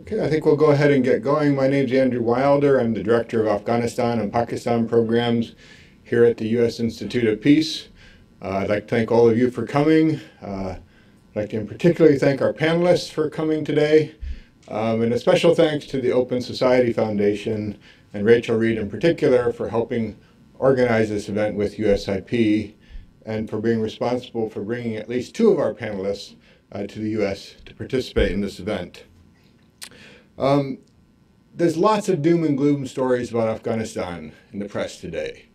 Okay, I think we'll go ahead and get going. My name is Andrew Wilder. I'm the Director of Afghanistan and Pakistan Programs here at the U.S. Institute of Peace. I'd like to thank all of you for coming. I'd like to in particular thank our panelists for coming today. And a special thanks to the Open Society Foundation and Rachel Reed in particular for helping organize this event with USIP and for being responsible for bringing at least two of our panelists to the U.S. to participate in this event. There's lots of doom and gloom stories about Afghanistan in the press today.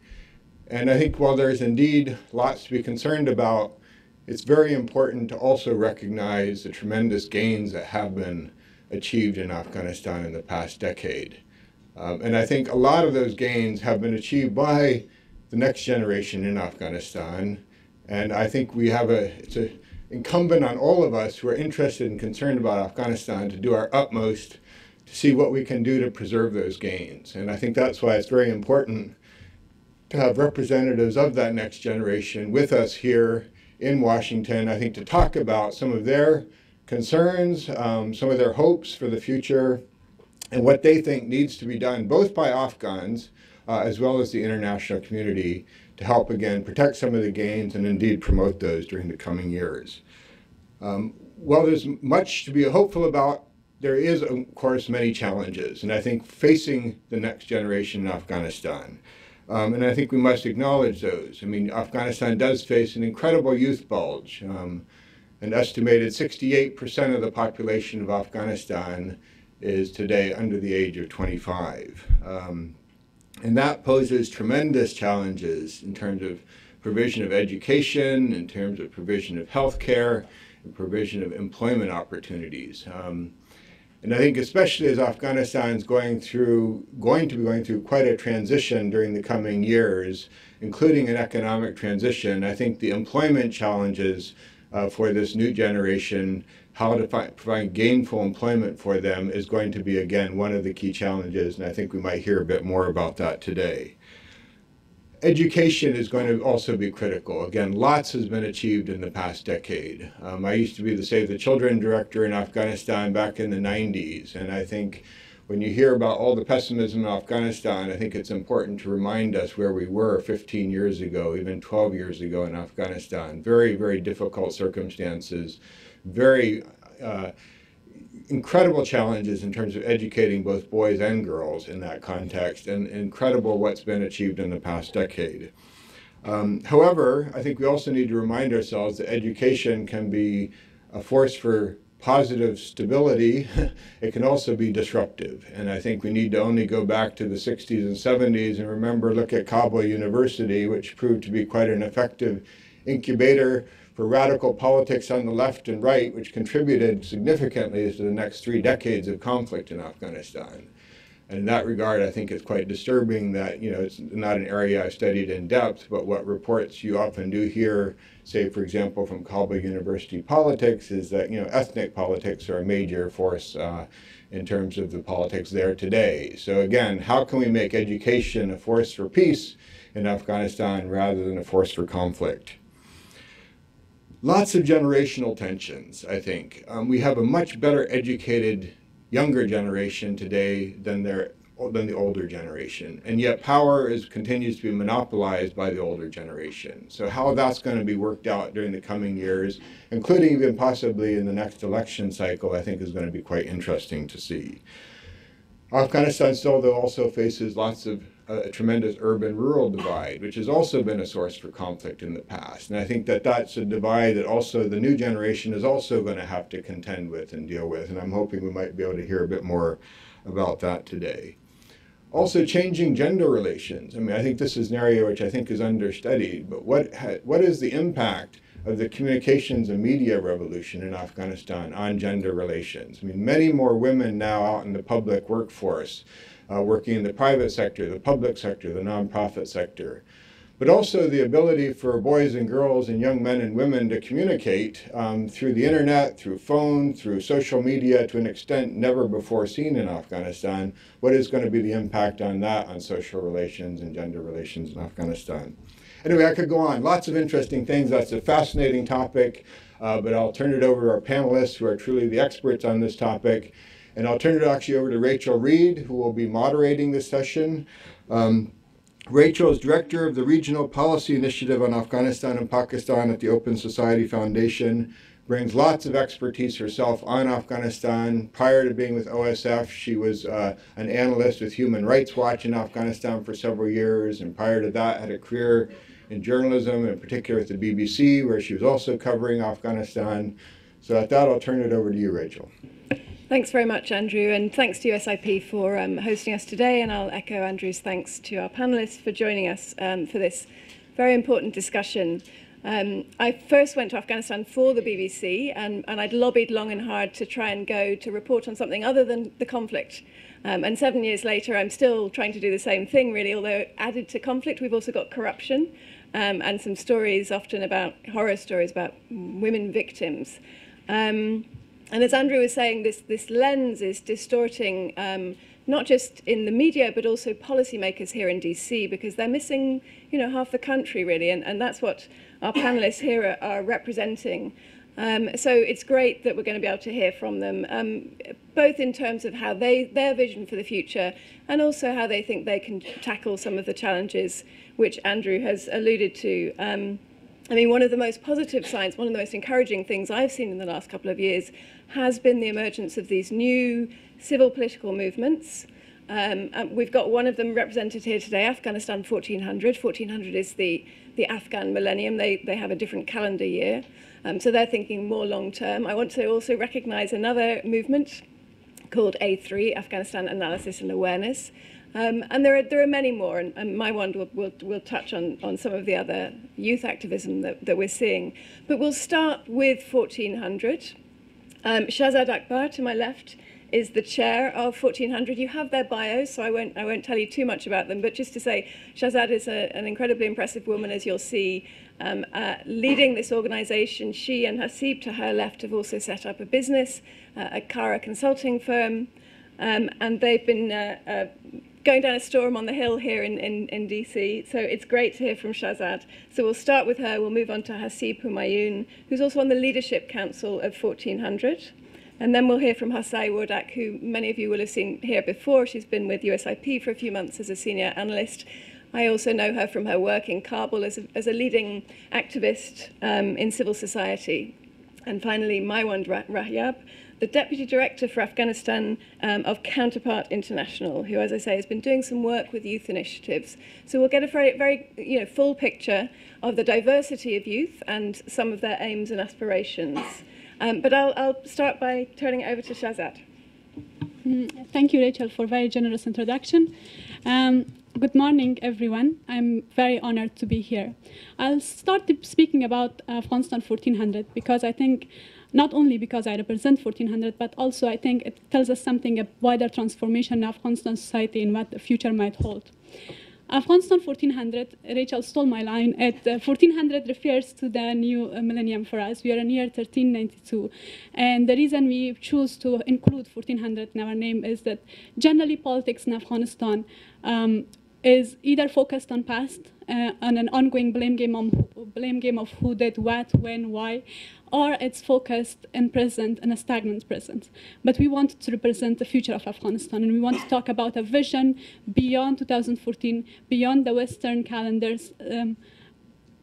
And I think while there's indeed lots to be concerned about, it's very important to also recognize the tremendous gains that have been achieved in Afghanistan in the past decade. And I think a lot of those gains have been achieved by the next generation in Afghanistan. And I think it's incumbent on all of us who are interested and concerned about Afghanistan to do our utmost to see what we can do to preserve those gains. And I think that's why it's very important to have representatives of that next generation with us here in Washington, I think, to talk about some of their concerns, some of their hopes for the future, and what they think needs to be done, both by Afghans as well as the international community, to help, again, protect some of the gains and indeed promote those during the coming years. While there's much to be hopeful about, there is, of course, many challenges, and I think facing the next generation in Afghanistan. And I think we must acknowledge those. I mean, Afghanistan does face an incredible youth bulge. An estimated 68% of the population of Afghanistan is today under the age of 25. And that poses tremendous challenges in terms of provision of education, in terms of provision of health care, and provision of employment opportunities. And I think especially as Afghanistan is going to be going through quite a transition during the coming years, including an economic transition, I think the employment challenges for this new generation, how to provide gainful employment for them, is going to be, again, one of the key challenges, and I think we might hear a bit more about that today. Education is going to also be critical. Again, lots has been achieved in the past decade. I used to be the Save the Children director in Afghanistan back in the 90s, and I think when you hear about all the pessimism in Afghanistan, I think it's important to remind us where we were 15 years ago, even 12 years ago in Afghanistan. Very, very difficult circumstances, very incredible challenges in terms of educating both boys and girls in that context, and incredible what's been achieved in the past decade. However, I think we also need to remind ourselves that education can be a force for positive stability. It can also be disruptive. And I think we need to only go back to the 60s and 70s and look at Kabul University, which proved to be quite an effective incubator for radical politics on the left and right, which contributed significantly to the next 3 decades of conflict in Afghanistan. And in that regard, I think it's quite disturbing that, it's not an area I studied in depth, but what reports you often do hear, say, for example, from Kabul University politics, is that, ethnic politics are a major force in terms of the politics there today. So again, how can we make education a force for peace in Afghanistan rather than a force for conflict? Lots of generational tensions, I think. We have a much better educated younger generation today than the older generation. And yet power continues to be monopolized by the older generation. So how that's going to be worked out during the coming years, including even possibly in the next election cycle, I think is going to be quite interesting to see. Afghanistan still, though, also faces lots of a tremendous urban-rural divide, which has also been a source for conflict in the past. And I think that that's a divide that also the new generation is also going to have to contend with and deal with. And I'm hoping we might be able to hear a bit more about that today. Also, changing gender relations. I mean, I think this is an area which I think is understudied, but what is the impact of the communications and media revolution in Afghanistan on gender relations? I mean, many more women now out in the public workforce, working in the private sector, the public sector, the nonprofit sector, but also the ability for boys and girls and young men and women to communicate through the internet, through phone, through social media to an extent never before seen in Afghanistan. What is going to be the impact on that, on social relations and gender relations in Afghanistan? Anyway, I could go on. Lots of interesting things. That's a fascinating topic, but I'll turn it over to our panelists who are truly the experts on this topic. And I'll turn it actually over to Rachel Reed, who will be moderating this session. Rachel is director of the Regional Policy Initiative on Afghanistan and Pakistan at the Open Society Foundation, brings lots of expertise herself on Afghanistan. Prior to being with OSF, she was an analyst with Human Rights Watch in Afghanistan for several years, and prior to that had a career in journalism, in particular at the BBC, where she was also covering Afghanistan. So at that, I'll turn it over to you, Rachel. Thanks very much, Andrew, and thanks to USIP for hosting us today, and I'll echo Andrew's thanks to our panelists for joining us for this very important discussion. I first went to Afghanistan for the BBC, and I'd lobbied long and hard to try and go to report on something other than the conflict. And 7 years later, I'm still trying to do the same thing, really, although added to conflict, we've also got corruption and some stories, often about horror stories about women victims. And as Andrew was saying, this lens is distorting not just in the media, but also policymakers here in DC, because they're missing, half the country, really, and that's what our panelists here are representing. So it's great that we're going to be able to hear from them, both in terms of how their vision for the future, and also how they think they can tackle some of the challenges which Andrew has alluded to. I mean, one of the most positive signs, one of the most encouraging things I've seen in the last couple of years has been the emergence of these new civil political movements. We've got one of them represented here today, Afghanistan 1400. 1400 is the Afghan millennium. They have a different calendar year. So they're thinking more long term. I want to also recognize another movement called A3, Afghanistan Analysis and Awareness. And there are many more, and my one will touch on some of the other youth activism that we're seeing. But we'll start with 1400. Shahzad Akbar, to my left, is the chair of 1400. You have their bios, so I won't tell you too much about them, but just to say, Shahzad is an incredibly impressive woman, as you'll see, leading this organization. She and Hasib, to her left, have also set up a business, a Kara consulting firm, and they've been going down a storm on the hill here in DC, so it's great to hear from Shahzad. So we'll start with her, we'll move on to Hasib Humayun, who's also on the Leadership Council of 1400. And then we'll hear from Hassai Wardak, who many of you will have seen here before. She's been with USIP for a few months as a senior analyst. I also know her from her work in Kabul as a leading activist in civil society. And finally, Maiwand Rahyab, the Deputy Director for Afghanistan of Counterpart International, who, as I say, has been doing some work with youth initiatives. So we'll get a very full picture of the diversity of youth and some of their aims and aspirations. But I'll start by turning it over to Shahzad. Thank you, Rachel, for a very generous introduction. Good morning, everyone. I'm very honored to be here. I'll start speaking about Afghanistan 1400 because I think, not only because I represent 1400, but also I think it tells us something, a wider transformation in Afghanistan society and what the future might hold. Afghanistan 1400, Rachel stole my line, 1400 refers to the new millennium for us. We are in year 1392. And the reason we choose to include 1400 in our name is that generally politics in Afghanistan is either focused on past, on an ongoing blame game of who did what, when, why, or it's focused in present, in a stagnant present. But we want to represent the future of Afghanistan, and we want to talk about a vision beyond 2014, beyond the Western calendars,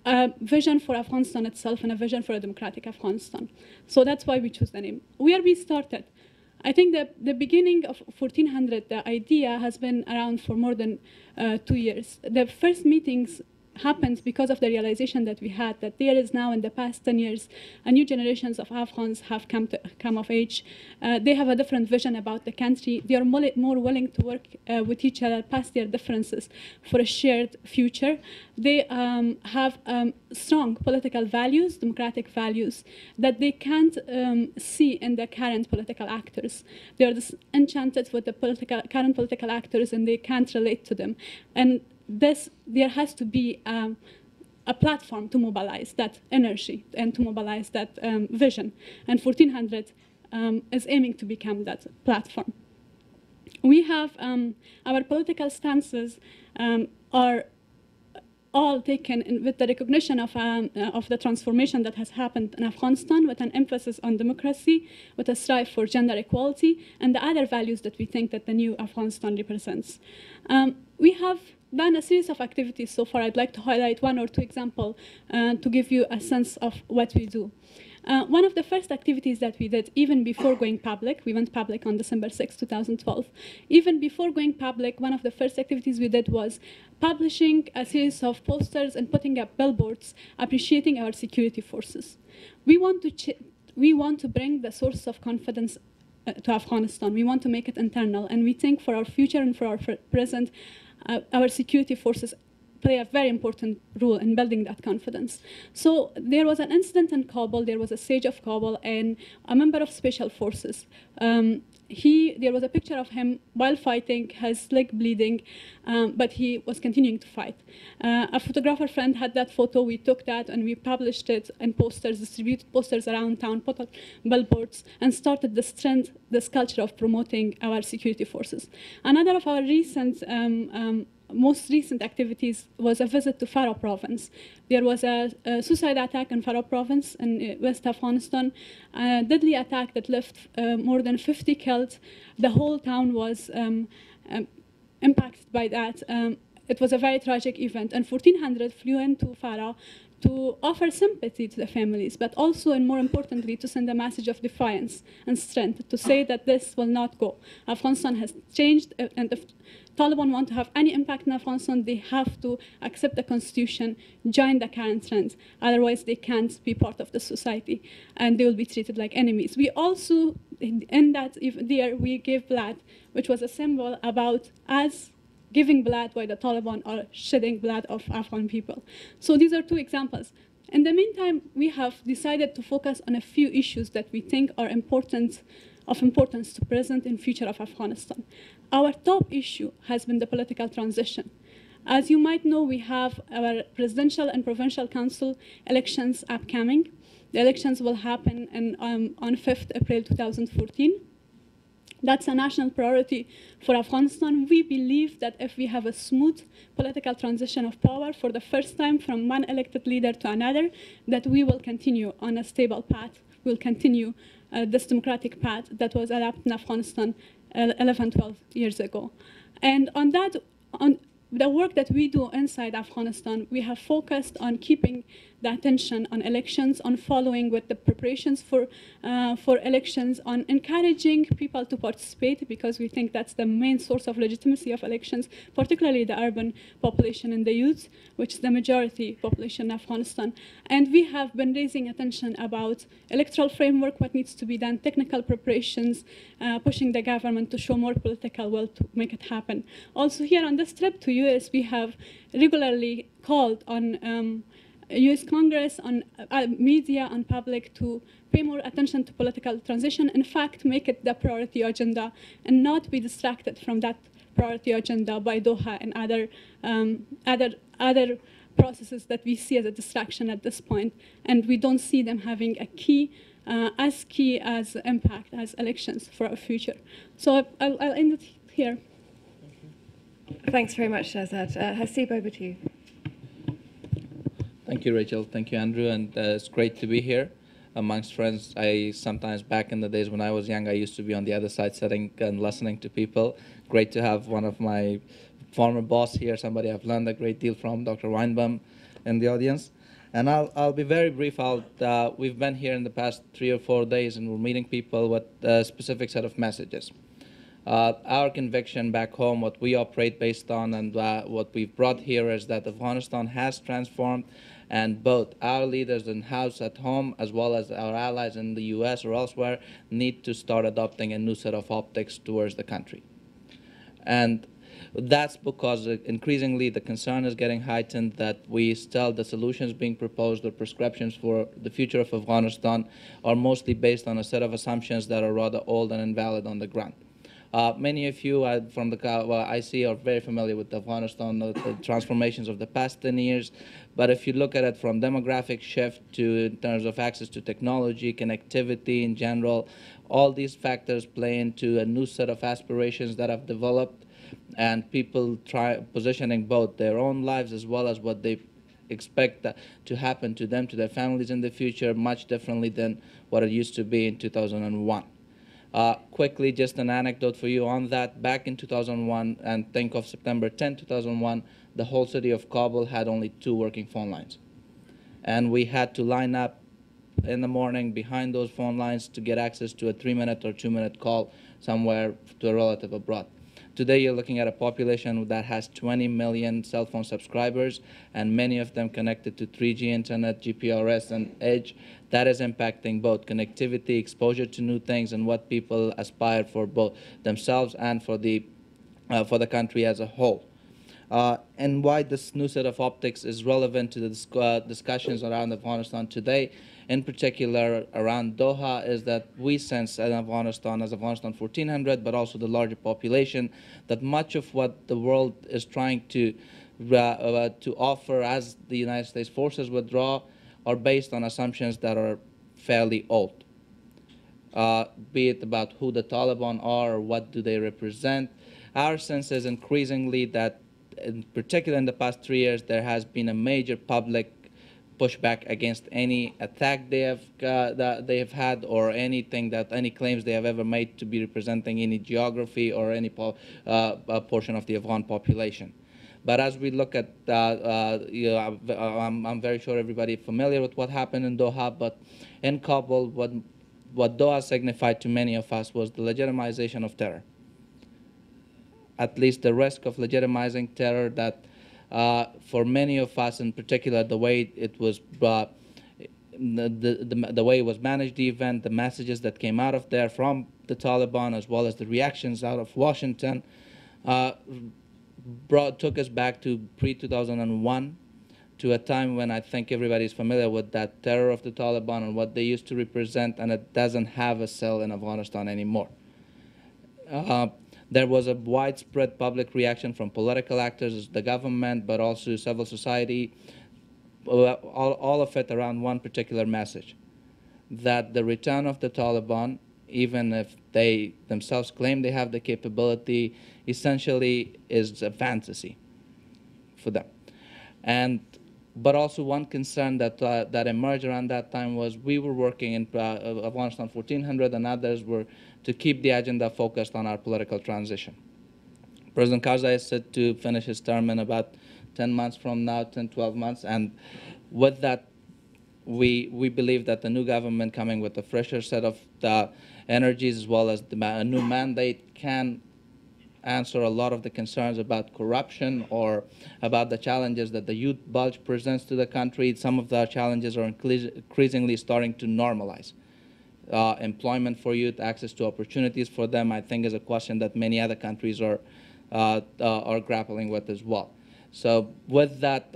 a vision for Afghanistan itself and a vision for a democratic Afghanistan. So that's why we choose the name. Where we started, I think the beginning of 1400, the idea has been around for more than 2 years. The first meetings happened because of the realization that we had that there is now, in the past 10 years, a new generations of Afghans have come of age. They have a different vision about the country. They are more willing to work with each other past their differences for a shared future. They have strong political values, democratic values, that they can't see in the current political actors. They are enchanted with the current political actors, and they can't relate to them. And there has to be a platform to mobilize that energy and to mobilize that vision. And 1400 is aiming to become that platform. We have our political stances are all taken with the recognition of the transformation that has happened in Afghanistan, with an emphasis on democracy, with a strive for gender equality, and the other values that we think that the new Afghanistan represents. We have done a series of activities so far. I'd like to highlight one or two examples to give you a sense of what we do. One of the first activities that we did, even before going public, we went public on December 6, 2012. Even before going public, one of the first activities we did was publishing a series of posters and putting up billboards appreciating our security forces. We want to bring the source of confidence to Afghanistan. We want to make it internal, and we think for our future and for our present, our security forces play a very important role in building that confidence. So there was an incident in Kabul. There was a sage of Kabul and a member of special forces. There was a picture of him while fighting, his leg bleeding, but he was continuing to fight. A photographer friend had that photo. We took that and we published it in posters, distributed posters around town, put up billboards, and started this culture of promoting our security forces. Another of our most recent activities was a visit to Farah province. There was a suicide attack in Farah province in West Afghanistan, a deadly attack that left more than 50 killed. The whole town was impacted by that. It was a very tragic event, and 1,400 flew into Farah to offer sympathy to the families, but also, and more importantly, to send a message of defiance and strength, to say that this will not go. Afghanistan has changed, and if Taliban want to have any impact in Afghanistan, they have to accept the constitution, join the current trends. Otherwise, they can't be part of the society, and they will be treated like enemies. We also, in that year, we gave blood, which was a symbol about us giving blood while the Taliban are shedding blood of Afghan people. So these are two examples. In the meantime, we have decided to focus on a few issues that we think are of importance to present and future of Afghanistan. Our top issue has been the political transition. As you might know, we have our presidential and provincial council elections upcoming. The elections will happen on 5th April 2014. That's a national priority for Afghanistan. We believe that if we have a smooth political transition of power for the first time from one elected leader to another, that we will continue on a stable path. We'll continue this democratic path that was adopted in Afghanistan 11, 12 years ago. And on that, on the work that we do inside Afghanistan, we have focused on keeping the attention on elections, on following with the preparations for elections, on encouraging people to participate, because we think that's the main source of legitimacy of elections, particularly the urban population and the youth, which is the majority population in Afghanistan. And we have been raising attention about electoral framework, what needs to be done, technical preparations, pushing the government to show more political will to make it happen. Also here on this trip to US, we have regularly called on US Congress, on media, on public to pay more attention to political transition. In fact, make it the priority agenda and not be distracted from that priority agenda by Doha and other processes that we see as a distraction at this point. And we don't see them having a key as impact as elections for our future. So I'll end it here. Thanks very much, Shahzad. Hasib, over to you. Thank you, Rachel. Thank you, Andrew. And it's great to be here amongst friends. I sometimes, back in the days when I was young, I used to be on the other side sitting and listening to people. Great to have one of my former boss here, somebody I've learned a great deal from, Dr. Weinbaum, in the audience. And I'll be very brief. We've been here in the past 3 or 4 days, and we're meeting people with a specific set of messages. Our conviction back home, what we operate based on, and what we've brought here is that Afghanistan has transformed, and both our leaders in-house at home as well as our allies in the US or elsewhere need to start adopting a new set of optics towards the country. And that's because increasingly the concern is getting heightened that the solutions being proposed or prescriptions for the future of Afghanistan are mostly based on a set of assumptions that are rather old and invalid on the ground. Many of you from I see are very familiar with Afghanistan, the transformations of the past 10 years. But if you look at it from demographic shift to in terms of access to technology, connectivity in general, all these factors play into a new set of aspirations that have developed. and people positioning both their own lives as well as what they expect to happen to them, to their families in the future, much differently than what it used to be in 2001. Quickly, just an anecdote for you on that. Back in 2001, and think of September 10, 2001, the whole city of Kabul had only 2 working phone lines. And we had to line up in the morning behind those phone lines to get access to a 3-minute or 2-minute call somewhere to a relative abroad. Today, you're looking at a population that has 20 million cell phone subscribers, and many of them connected to 3G internet, GPRS, and Edge. That is impacting both connectivity, exposure to new things, and what people aspire for both themselves and for the country as a whole. And why this new set of optics is relevant to the discussions around Afghanistan today, in particular around Doha, is that we sense in Afghanistan, as Afghanistan 1400, but also the larger population, that much of what the world is trying to offer as the United States forces withdraw are based on assumptions that are fairly old. Be it about who the Taliban are or what do they represent. Our sense is increasingly that, in particular in the past 3 years, there has been a major public pushback against any attack they have had, or any claims they have ever made to be representing any geography or any portion of the Afghan population. But as we look at, I'm very sure everybody is familiar with what happened in Doha, but in Kabul, what Doha signified to many of us was the legitimization of terror. At least the risk of legitimizing terror that for many of us, in particular, the way it was the way it was managed, the event, the messages that came out of there from the Taliban, as well as the reactions out of Washington, took us back to pre-2001, to a time when I think everybody is familiar with that terror of the Taliban and what they used to represent, and it doesn't have a cell in Afghanistan anymore. There was a widespread public reaction from political actors, the government, but also civil society, all of it around one particular message, that the return of the Taliban, even if they themselves claim they have the capability, essentially is a fantasy for them. But also one concern that emerged around that time was we were working in Afghanistan 1400, and others were to keep the agenda focused on our political transition. President Karzai is set to finish his term in about 10 months from now, 10, 12 months, and with that, we believe that the new government coming with a fresher set of energies, as well as a new mandate, can answer a lot of the concerns about corruption or about the challenges that the youth bulge presents to the country. Some of the challenges are increasingly starting to normalize. Employment for youth, access to opportunities for them, I think, is a question that many other countries are grappling with as well. So with that,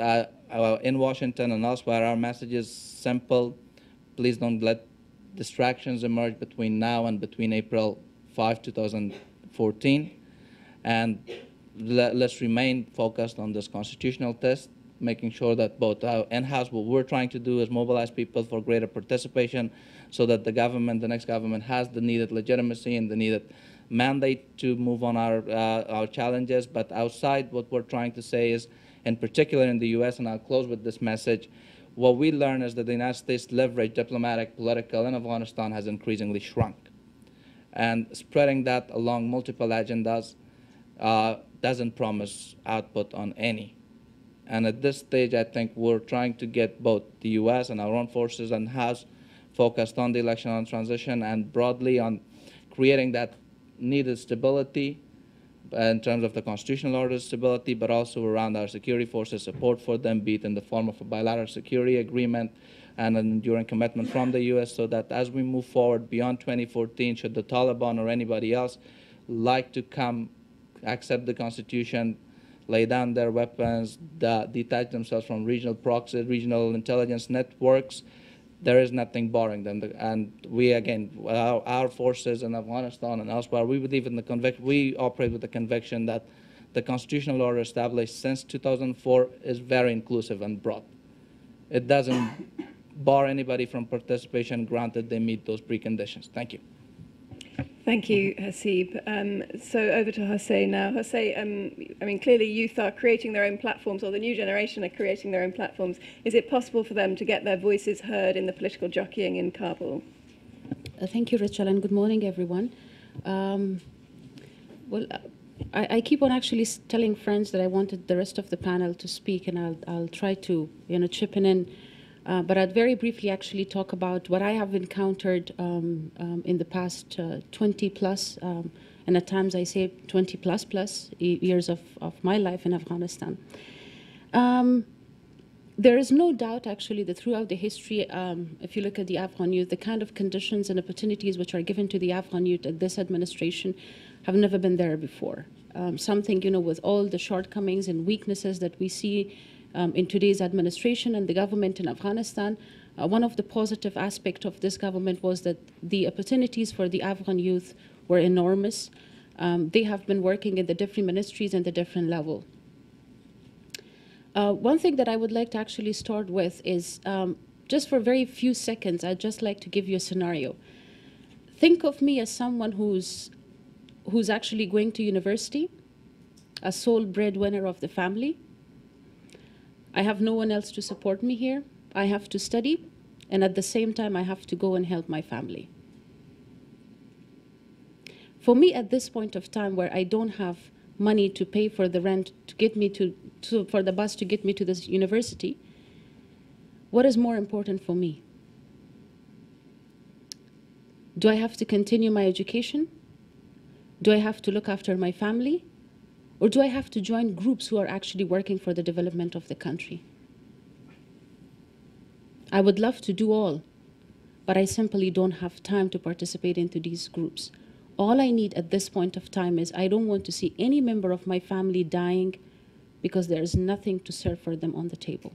in Washington and elsewhere, our message is simple. Please don't let distractions emerge between now and between April 5, 2014. And let's remain focused on this constitutional test, making sure that both in-house, what we're trying to do is mobilize people for greater participation so that the government, the next government, has the needed legitimacy and the needed mandate to move on our challenges. But outside, what we're trying to say is, in particular in the US, and I'll close with this message, what we learn is that the United States leverage, diplomatic, political, in Afghanistan has increasingly shrunk. And spreading that along multiple agendas doesn't promise output on any. And at this stage, I think we're trying to get both the US and our own forces and House focused on the election and transition, and broadly on creating that needed stability in terms of the constitutional order stability, but also around our security forces, support for them, be it in the form of a bilateral security agreement and an enduring commitment from the US, so that as we move forward beyond 2014, should the Taliban or anybody else like to come, accept the Constitution, lay down their weapons, detach themselves from regional proxies, regional intelligence networks, there is nothing barring them. And we, again, our forces in Afghanistan and elsewhere, we believe in we operate with the conviction that the constitutional order established since 2004 is very inclusive and broad. It doesn't bar anybody from participation, granted they meet those preconditions. Thank you. Thank you, Hasib. So over to Jose now. Jose, I mean, clearly youth are creating their own platforms, or the new generation are creating their own platforms. Is it possible for them to get their voices heard in the political jockeying in Kabul? Thank you, Rachel, and good morning, everyone. I keep on actually telling friends that I wanted the rest of the panel to speak, and I'll try to chip in. But I'd very briefly actually talk about what I have encountered in the past 20 plus, and at times I say 20 plus years of my life in Afghanistan. There is no doubt actually that throughout the history, if you look at the Afghan youth, the kind of conditions and opportunities which are given to the Afghan youth at this administration have never been there before. Something, with all the shortcomings and weaknesses that we see in today's administration and the government in Afghanistan, one of the positive aspects of this government was that the opportunities for the Afghan youth were enormous. They have been working in the different ministries and the different level. One thing that I would like to actually start with is, just for very few seconds, I'd just like to give you a scenario. Think of me as someone who's actually going to university, a sole breadwinner of the family. I have no one else to support me here. I have to study, and at the same time, I have to go and help my family. For me, at this point of time where I don't have money to pay for the rent to get me for the bus to get me to this university, what is more important for me? Do I have to continue my education? Do I have to look after my family? Or do I have to join groups who are actually working for the development of the country? I would love to do all, but I simply don't have time to participate into these groups. All I need at this point of time is I don't want to see any member of my family dying because there is nothing to serve for them on the table.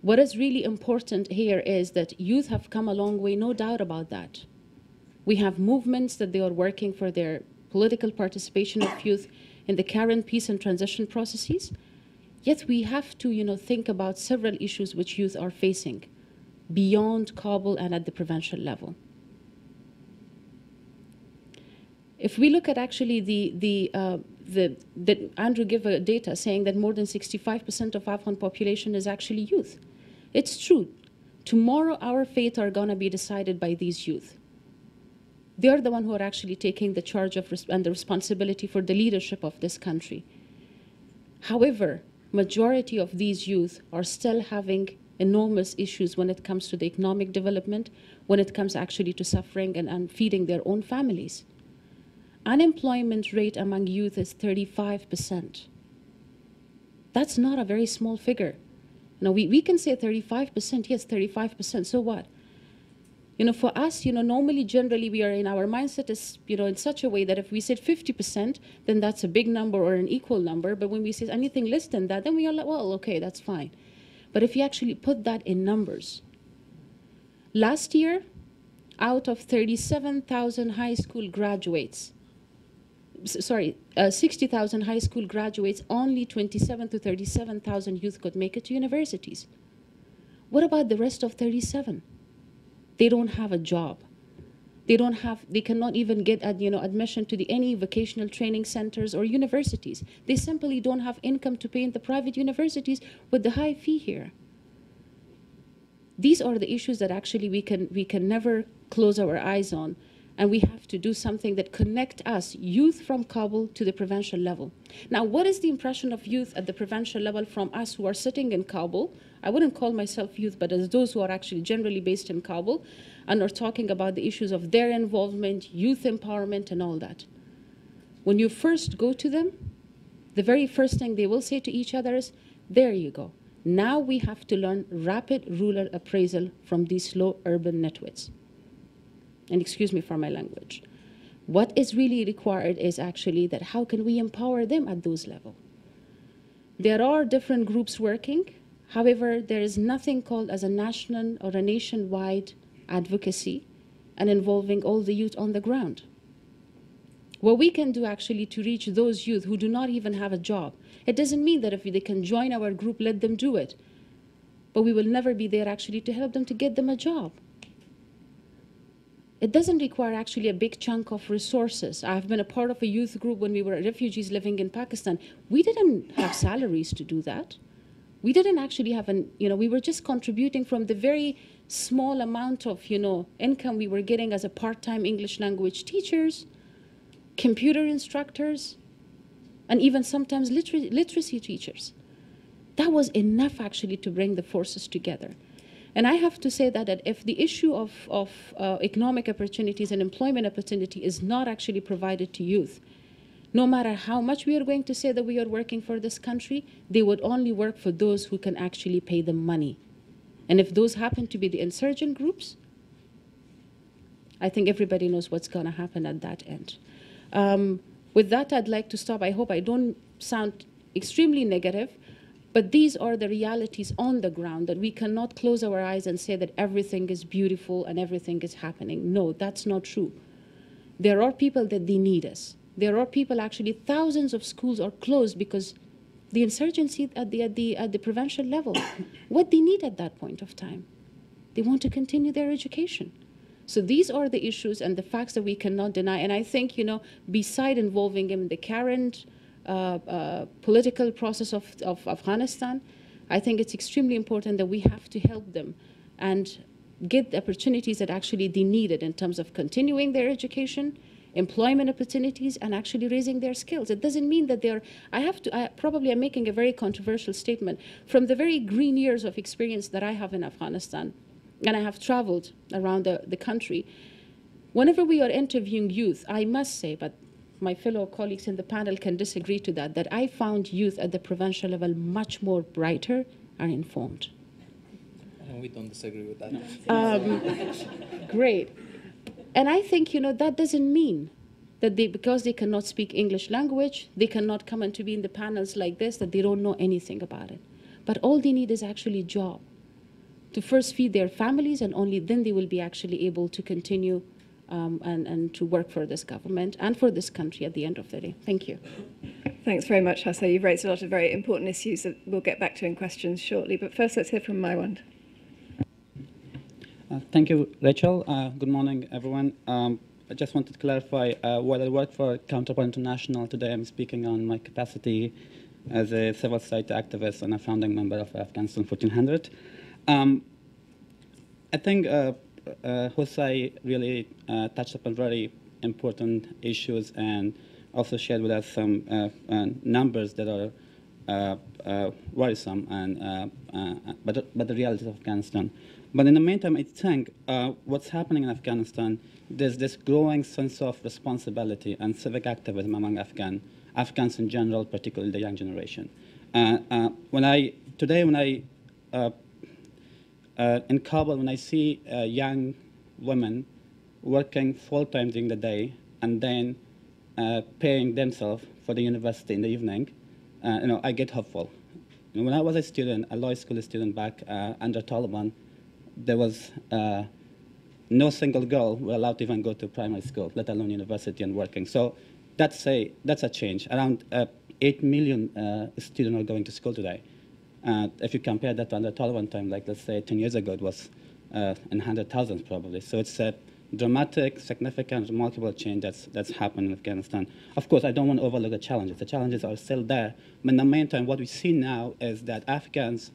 What is really important here is that youth have come a long way, no doubt about that. We have movements that they are working for their political participation of youth in the current peace and transition processes. Yet we have to, think about several issues which youth are facing beyond Kabul and at the provincial level. If we look at actually Andrew gave a data saying that more than 65% of Afghan population is actually youth. It's true. Tomorrow our fate are gonna be decided by these youth. They are the ones who are actually taking the charge of and the responsibility for the leadership of this country. However, majority of these youth are still having enormous issues when it comes to the economic development, when it comes actually to suffering and feeding their own families. Unemployment rate among youth is 35%. That's not a very small figure. Now, we can say 35%, yes, 35%, so what? For us, normally, generally, we are in our mindset is, in such a way that if we said 50%, then that's a big number or an equal number. But when we say anything less than that, then we are like, well, okay, that's fine. But if you actually put that in numbers, last year, out of 37,000 high school graduates, 60,000 high school graduates, only 27 to 37,000 youth could make it to universities. What about the rest of 37? They don't have a job. They cannot even get admission to any vocational training centers or universities. They simply don't have income to pay in the private universities with the high fee here. These are the issues that actually we can never close our eyes on, and we have to do something that connect us, youth from Kabul, to the provincial level. Now, what is the impression of youth at the provincial level from us who are sitting in Kabul? I wouldn't call myself youth, but as those who are actually generally based in Kabul and are talking about the issues of their involvement, youth empowerment, and all that. When you first go to them, the very first thing they will say to each other is, there you go. Now we have to learn rapid rural appraisal from these slow urban networks. And excuse me for my language. What is really required is actually that how can we empower them at those levels? There are different groups working. However, there is nothing called as a national or a nationwide advocacy and involving all the youth on the ground. What we can do actually to reach those youth who do not even have a job, it doesn't mean that if they can join our group, let them do it. But we will never be there actually to help them to get them a job. It doesn't require actually a big chunk of resources. I've been a part of a youth group when we were refugees living in Pakistan. We didn't have salaries to do that. We didn't actually have we were just contributing from the very small amount of, income we were getting as a part-time English language teachers, computer instructors, and even sometimes literacy teachers. That was enough actually to bring the forces together. And I have to say that if the issue of economic opportunities and employment opportunity is not actually provided to youth, no matter how much we are going to say that we are working for this country, they would only work for those who can actually pay them money. And if those happen to be the insurgent groups, I think everybody knows what's going to happen at that end. With that, I'd like to stop. I hope I don't sound extremely negative, but these are the realities on the ground, that we cannot close our eyes and say that everything is beautiful and everything is happening. No, that's not true. There are people that they need us. There are people, actually, thousands of schools are closed because the insurgency at the provincial level, what they need at that point of time, they want to continue their education. So these are the issues and the facts that we cannot deny. And I think, beside involving in the current political process of Afghanistan, I think it's extremely important that we have to help them and get the opportunities that actually they needed in terms of continuing their education, employment opportunities, and actually raising their skills. It doesn't mean that they're, I'm making a very controversial statement. From the very green years of experience that I have in Afghanistan, and I have traveled around the country, whenever we are interviewing youth, I must say, but my fellow colleagues in the panel can disagree to that I found youth at the provincial level much more brighter and informed. And we don't disagree with that. Great. And I think, that doesn't mean that because they cannot speak English language, they cannot come and to be in the panels like this, that they don't know anything about it. But all they need is actually a job to first feed their families, and only then they will be actually able to continue and to work for this government and for this country at the end of the day. Thank you. Thanks very much, Hassa. You've raised a lot of very important issues that we'll get back to in questions shortly. But first, let's hear from Maiwand. Thank you, Rachel. Good morning, everyone. I just wanted to clarify, while I work for Counterpart International, today I'm speaking on my capacity as a civil society activist and a founding member of Afghanistan 1400. I think Hosai really touched upon very important issues and also shared with us some numbers that are worrisome, but the realities of Afghanistan. But in the meantime, I think what's happening in Afghanistan, there's this growing sense of responsibility and civic activism among Afghans in general, particularly the young generation. In Kabul, when I see young women working full-time during the day and then paying themselves for the university in the evening, I get hopeful. When I was a student, a law school student back under Taliban, there was no single girl were allowed to even go to primary school, let alone university and working. So that's a change. Around 8 million students are going to school today. If you compare that to under Taliban time, like let's say 10 years ago, it was in 100,000 probably. So it's a dramatic, significant, remarkable change that's happened in Afghanistan. Of course, I don't want to overlook the challenges. The challenges are still there. But in the meantime, what we see now is that Afghans,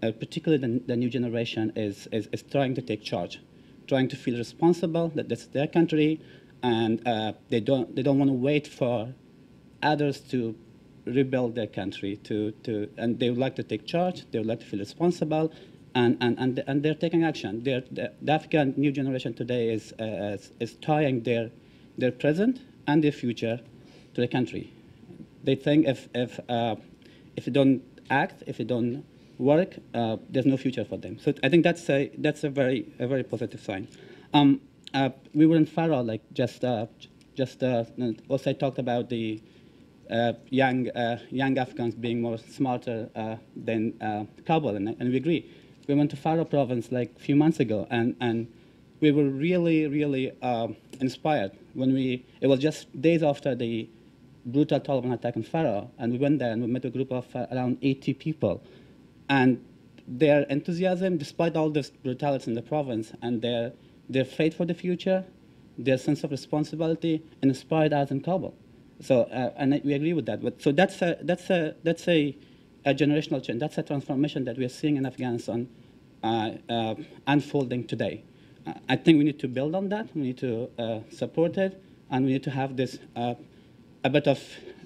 particularly the new generation, is trying to take charge, trying to feel responsible that this is their country, and they don't want to wait for others to rebuild their country. And they would like to take charge. They would like to feel responsible, and they're taking action. The Afghan new generation today is tying their present and their future to the country. They think if they don't act, if they don't work, there's no future for them. So I think that's a very positive sign. We were in Farah, like also I talked about the young Afghans being more smarter than Kabul, and we agree. We went to Farah province like a few months ago, and we were really inspired when it was just days after the brutal Taliban attack in Farah, and we went there and we met a group of around 80 people. And their enthusiasm, despite all this brutality in the province, and their faith for the future, their sense of responsibility inspired us in Kabul. So, and we agree with that. But so that's a generational change. That's a transformation that we are seeing in Afghanistan unfolding today. I think we need to build on that. We need to support it, and we need to have this a bit of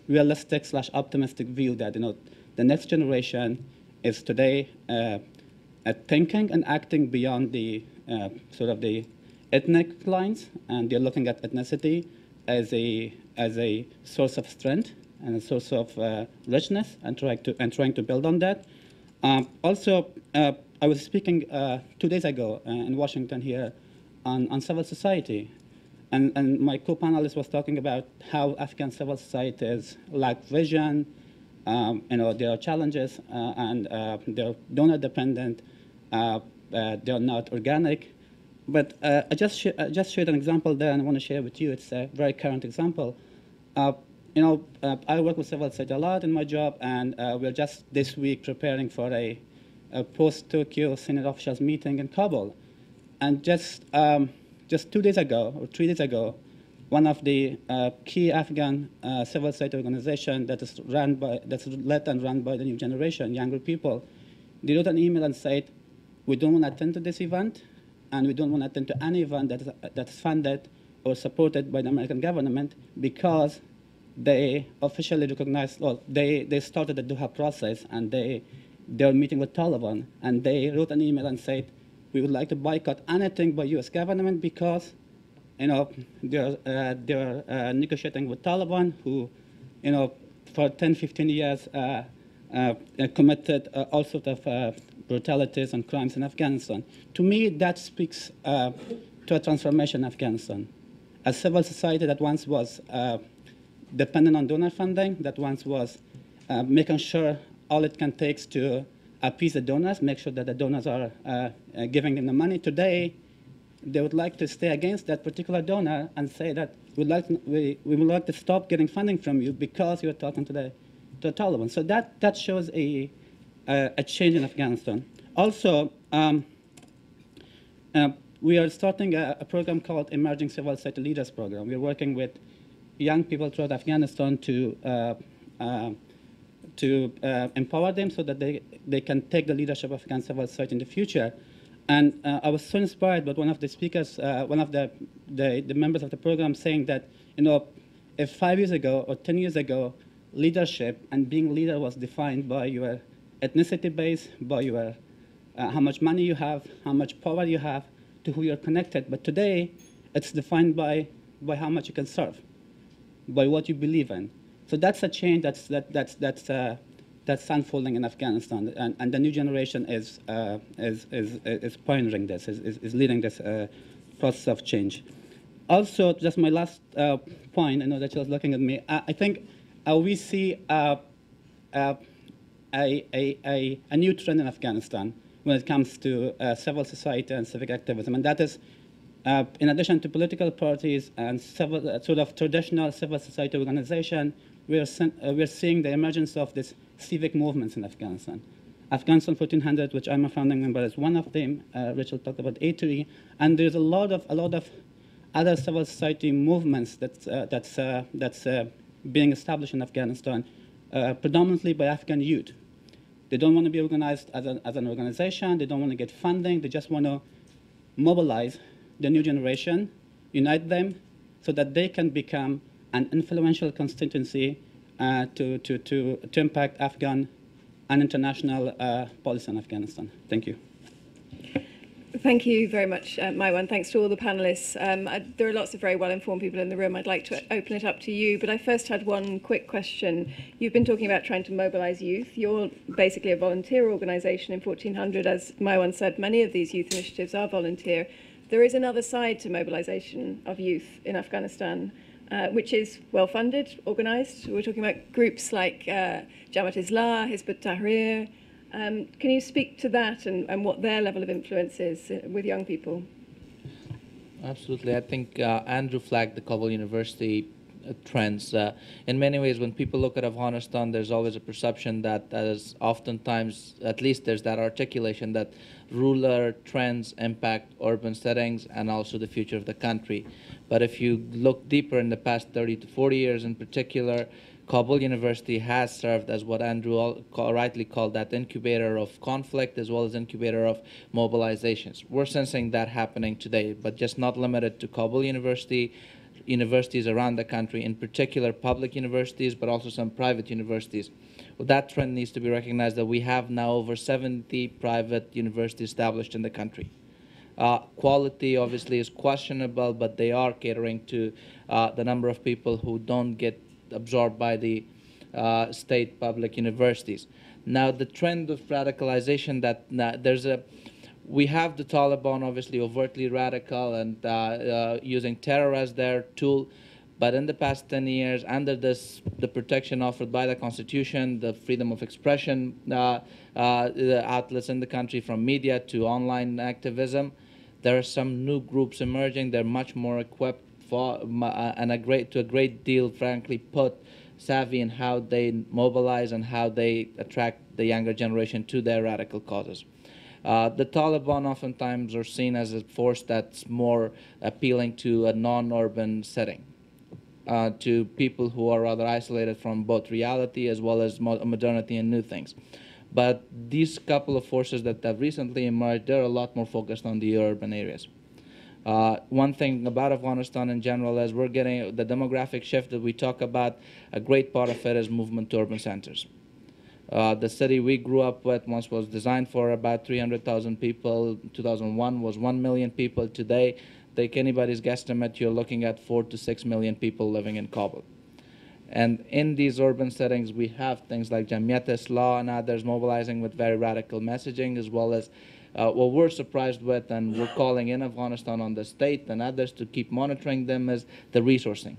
realistic / optimistic view that the next generation is today thinking and acting beyond the sort of the ethnic lines, and they're looking at ethnicity as a source of strength and a source of richness, and trying to build on that. Also, I was speaking 2 days ago in Washington here on civil society, and my co-panelist was talking about how Afghan civil societies lack vision. There are challenges, and they're donor dependent. They're not organic. But I just shared an example there, and I want to share with you. It's a very current example. I work with civil society a lot in my job, and we're just this week preparing for a post-Tokyo senior officials meeting in Kabul. And just 2 days ago, or 3 days ago, one of the key Afghan civil society organization that's led and run by the new generation, younger people, they wrote an email and said, we don't want to attend to this event, and we don't want to attend to any event that's funded or supported by the American government, because they officially recognized, they started the Doha process, and they were meeting with Taliban, and they wrote an email and said, we would like to boycott anything by U.S. government because, they're negotiating with Taliban, who, for 10, 15 years committed all sorts of brutalities and crimes in Afghanistan. To me, that speaks to a transformation in Afghanistan. A civil society that once was dependent on donor funding, that once was making sure all it can take to appease the donors, make sure that the donors are giving them the money. Today, they would like to stay against that particular donor and say that we would like to stop getting funding from you because you're talking to the Taliban. So that shows a change in Afghanistan. Also, we are starting a program called Emerging Civil Society Leaders Program. We're working with young people throughout Afghanistan to empower them so that they can take the leadership of Afghan civil society in the future. And I was so inspired by one of the speakers, one of the members of the program, saying that, if 5 years ago or 10 years ago, leadership and being leader was defined by your ethnicity base, by your how much money you have, how much power you have, to who you're connected. But today, it's defined by how much you can serve, by what you believe in. So that's a change that's unfolding in Afghanistan, and the new generation is pioneering this, is leading this process of change. Also, just my last point, I know that you're looking at me. I think we see a new trend in Afghanistan when it comes to civil society and civic activism, and that is, in addition to political parties and sort of traditional civil society organization, we're seeing the emergence of this civic movements in Afghanistan. Afghanistan 1400, which I'm a founding member, is one of them. Rachel talked about A3, and there's a lot of other civil society movements that's being established in Afghanistan, predominantly by Afghan youth. They don't want to be organized as an organization. They don't want to get funding. They just want to mobilize the new generation, unite them, so that they can become an influential constituency to impact Afghan and international policy in Afghanistan. Thank you. Thank you very much, Maiwan. Thanks to all the panelists. There are lots of very well-informed people in the room. I'd like to open it up to you, but I first had one quick question. You've been talking about trying to mobilize youth. You're basically a volunteer organization in 1400. As Maiwan said, many of these youth initiatives are volunteer. There is another side to mobilization of youth in Afghanistan, which is well-funded, organized. We're talking about groups like Jamaat Islah, Hizb ut-Tahrir. Can you speak to that and what their level of influence is with young people? Absolutely. I think Andrew flagged the Kabul University trends. In many ways, when people look at Afghanistan, there's always a perception that is oftentimes, at least there's that articulation that rural trends impact urban settings and also the future of the country. But if you look deeper in the past 30 to 40 years in particular, Kabul University has served as what Andrew rightly called that incubator of conflict as well as incubator of mobilizations. We're sensing that happening today, but just not limited to Kabul University, universities around the country, in particular public universities, but also some private universities. Well, that trend needs to be recognized that we have now over 70 private universities established in the country. Quality obviously is questionable, but they are catering to the number of people who don't get absorbed by the state public universities. Now, the trend of radicalization that we have the Taliban obviously overtly radical and using terror as their tool, but in the past 10 years, under the protection offered by the Constitution, the freedom of expression, the outlets in the country from media to online activism, there are some new groups emerging. They're much more equipped and to a great deal, frankly, put savvy in how they mobilize and how they attract the younger generation to their radical causes. The Taliban oftentimes are seen as a force that's more appealing to a non-urban setting, to people who are rather isolated from both reality as well as modernity and new things. But these couple of forces that have recently emerged, they're a lot more focused on the urban areas. One thing about Afghanistan in general is we're getting the demographic shift that we talk about. A great part of it is movement to urban centers. The city we grew up with once was designed for about 300,000 people. 2001 was 1 million people. Today, take anybody's guesstimate, you're looking at 4 to 6 million people living in Kabul. And in these urban settings, we have things like Jamiat Islah and others mobilizing with very radical messaging, as well as what we're surprised with, and we're calling in Afghanistan on the state and others to keep monitoring them, is the resourcing.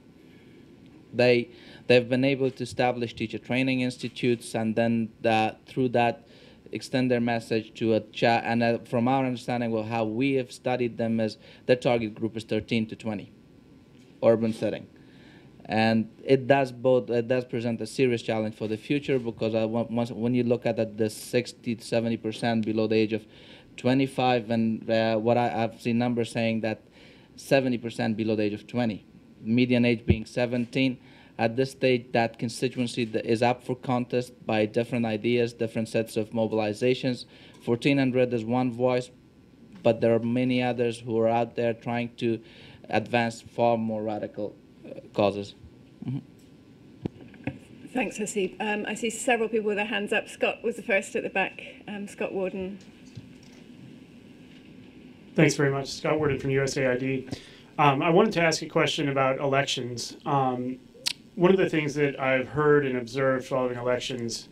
They've been able to establish teacher training institutes, and then through that extend their message to a chat. And from our understanding, well, how we have studied them is their target group is 13 to 20, urban setting. And it does present a serious challenge for the future, because when you look at the 60 to 70% below the age of 25, and what I've seen numbers saying that 70% below the age of 20, median age being 17. At this stage, that constituency is up for contest by different ideas, different sets of mobilizations. 1400 is one voice, but there are many others who are out there trying to advance far more radical causes. Mm-hmm. Thanks, Hasib. I see several people with their hands up. Scott was the first at the back. Scott Warden. Thanks very much. Scott Warden from USAID. I wanted to ask a question about elections. One of the things that I've heard and observed following elections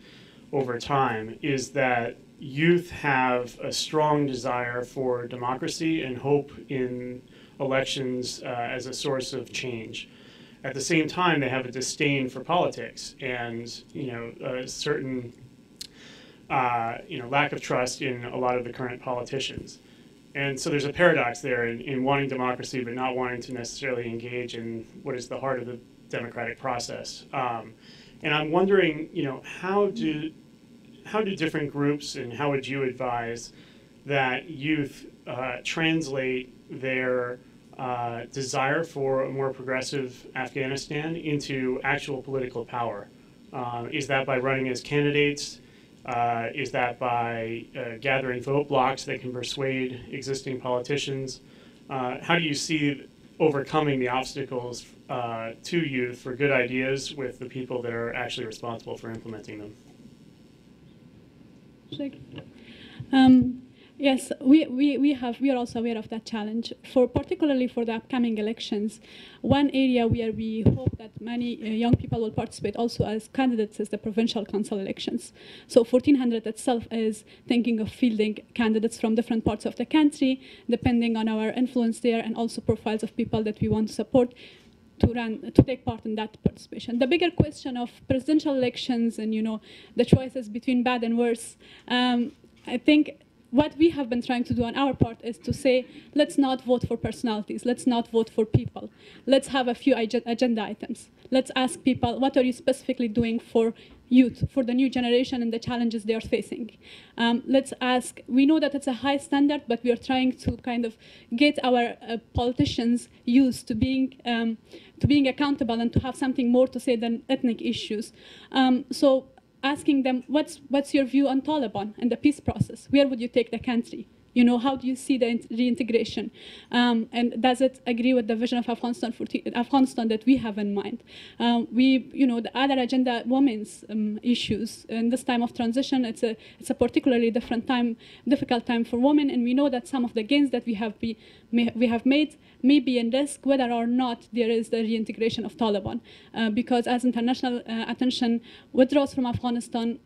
over time is that youth have a strong desire for democracy and hope in elections as a source of change. At the same time, they have a disdain for politics and a certain lack of trust in a lot of the current politicians. And so there's a paradox there in wanting democracy but not wanting to necessarily engage in what is the heart of the democratic process. And I'm wondering, how do different groups, and how would you advise that youth translate their desire for a more progressive Afghanistan into actual political power? Is that by running as candidates? Is that by gathering vote blocks that can persuade existing politicians? How do you see overcoming the obstacles to youth for good ideas with the people that are actually responsible for implementing them? Yes, we are also aware of that challenge. Particularly for the upcoming elections, one area where we hope that many young people will participate also as candidates is the provincial council elections. So 1400 itself is thinking of fielding candidates from different parts of the country, depending on our influence there, and also profiles of people that we want to support to take part in that participation. The bigger question of presidential elections and the choices between bad and worse, I think what we have been trying to do on our part is to say, let's not vote for personalities, let's not vote for people. Let's have a few agenda items. Let's ask people, what are you specifically doing for youth, for the new generation and the challenges they are facing? Let's ask, we know that it's a high standard, but we are trying to kind of get our politicians used to being accountable and to have something more to say than ethnic issues. So asking them, what's your view on Taliban and the peace process? Where would you take the country? You know, how do you see the reintegration? And does it agree with the vision of Afghanistan that we have in mind? The other agenda, women's issues. In this time of transition, it's a particularly difficult time for women, and we know that some of the gains that we have made may be in risk whether or not there is the reintegration of Taliban. Because as international attention withdraws from Afghanistan,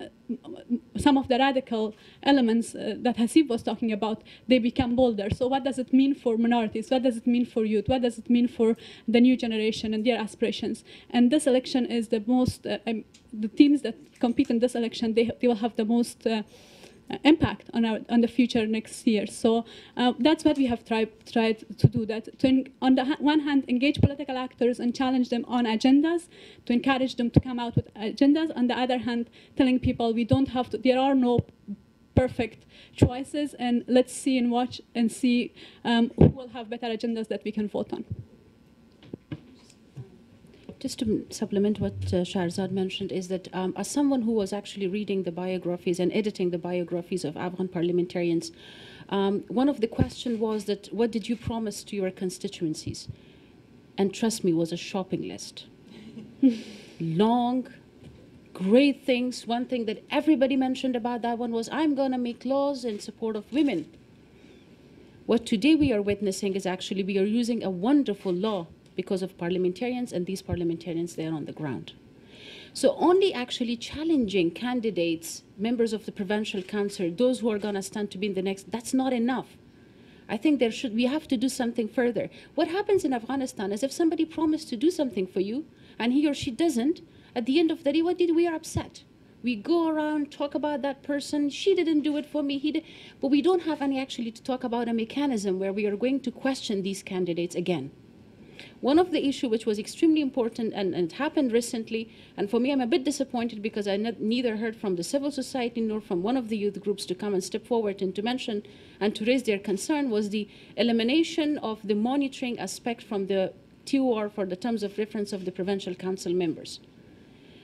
some of the radical elements that Hasib was talking about, they become bolder. So what does it mean for minorities? What does it mean for youth? What does it mean for the new generation and their aspirations? And this election is the most, the teams that compete in this election, they will have the most impact on the future next year. So that's what we have tried to do, that to, on the one hand, engage political actors and challenge them on agendas, to encourage them to come out with agendas. On the other hand, telling people we don't have to, there are no perfect choices, and let's see and watch and see who will have better agendas that we can vote on. Just to supplement what Shahrzad mentioned, is that as someone who was actually reading the biographies and editing the biographies of Afghan parliamentarians, one of the questions was that, what did you promise to your constituencies? And trust me, it was a shopping list. Long, great things. One thing that everybody mentioned about that one was, I'm going to make laws in support of women. What today we are witnessing is actually we are using a wonderful law because of parliamentarians, and these parliamentarians, they are on the ground. So only actually challenging candidates, members of the provincial council, those who are going to stand to be in the next, that's not enough. I think we have to do something further. What happens in Afghanistan is if somebody promised to do something for you and he or she doesn't, at the end of the day, we are upset. We go around, talk about that person, she didn't do it for me, he did, but we don't have any actually to talk about a mechanism where we are going to question these candidates again. One of the issues which was extremely important, and it happened recently, and for me I'm a bit disappointed because I neither heard from the civil society nor from one of the youth groups to come and step forward and to mention and to raise their concern, was the elimination of the monitoring aspect from the TOR for the terms of reference of the provincial council members.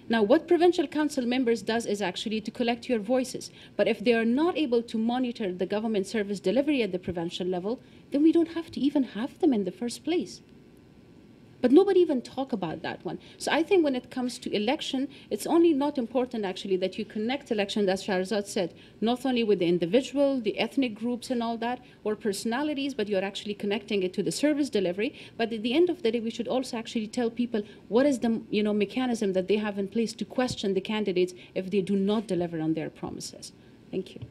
Now, what provincial council members does is actually to collect your voices. But if they are not able to monitor the government service delivery at the provincial level, then we don't have to even have them in the first place. But nobody even talk about that one. So I think when it comes to election, it's only not important actually that you connect election, as Shahrzad said, not only with the individual, the ethnic groups and all that, or personalities, but you're actually connecting it to the service delivery. But at the end of the day, we should also actually tell people what is the mechanism that they have in place to question the candidates if they do not deliver on their promises. Thank you.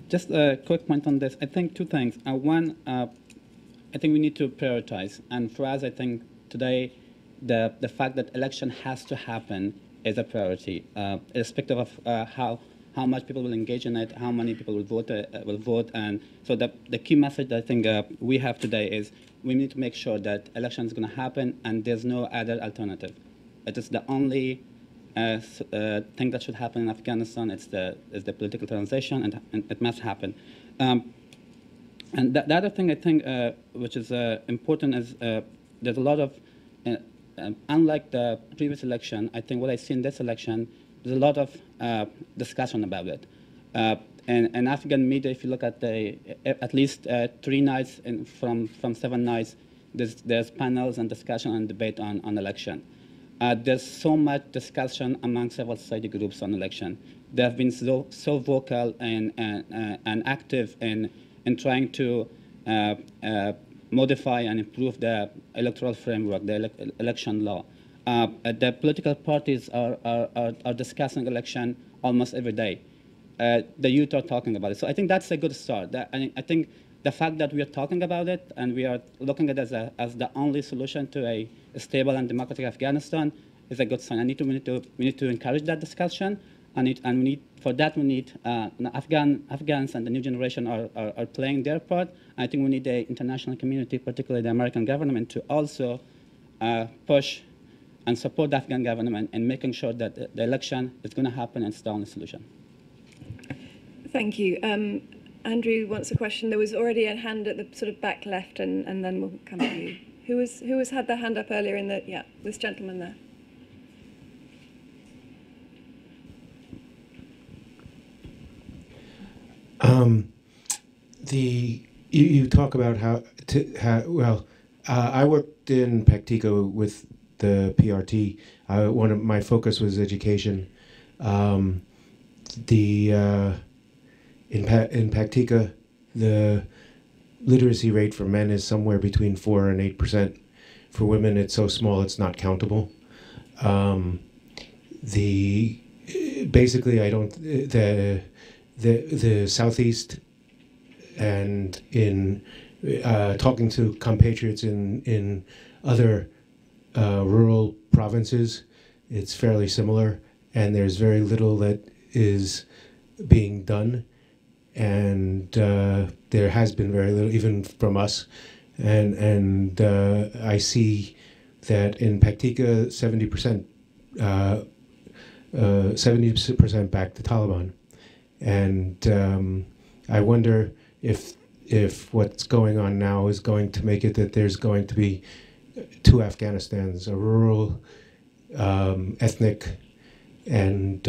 Just a quick point on this. I think two things. One, I think we need to prioritize. And for us, I think today, the fact that election has to happen is a priority, irrespective of how much people will engage in it, how many people will vote. And so the key message that I think we have today is we need to make sure that election is going to happen and there's no other alternative. It is the only thing that should happen in Afghanistan. It's the political transition, and it must happen. And the other thing I think which is important is there's a lot of, unlike the previous election, I think what I see in this election, there's a lot of discussion about it. And Afghan media, if you look at at least 3 nights from 7 nights, there's panels and discussion and debate on election. There's so much discussion among civil society groups on election. They have been so vocal and active in trying to modify and improve the electoral framework, the election law. The political parties are discussing election almost every day. The youth are talking about it. So I think that's a good start. I think the fact that we are talking about it and we are looking at it as the only solution to a stable and democratic Afghanistan is a good sign. We need to encourage that discussion. and we need, for that we need Afghans and the new generation are playing their part. I think we need the international community, particularly the American government, to also push and support the Afghan government in making sure that the election is going to happen and it's the only solution. Thank you. Andrew wants a question. There was already a hand at the sort of back left, and then we'll come to you. Who has had their hand up earlier in the, yeah, this gentleman there. You talk about I worked in Paktika with the PRT. One of my focus was education. In Paktika, the literacy rate for men is somewhere between 4 and 8%. For women, it's so small it's not countable. Basically, I don't the southeast, and in talking to compatriots in other rural provinces, it's fairly similar, and there's very little that is being done, and there has been very little even from us, and I see that in Paktika 70% back to Taliban, and I wonder if what's going on now is going to make it that there's going to be two Afghanistans, a rural, ethnic, and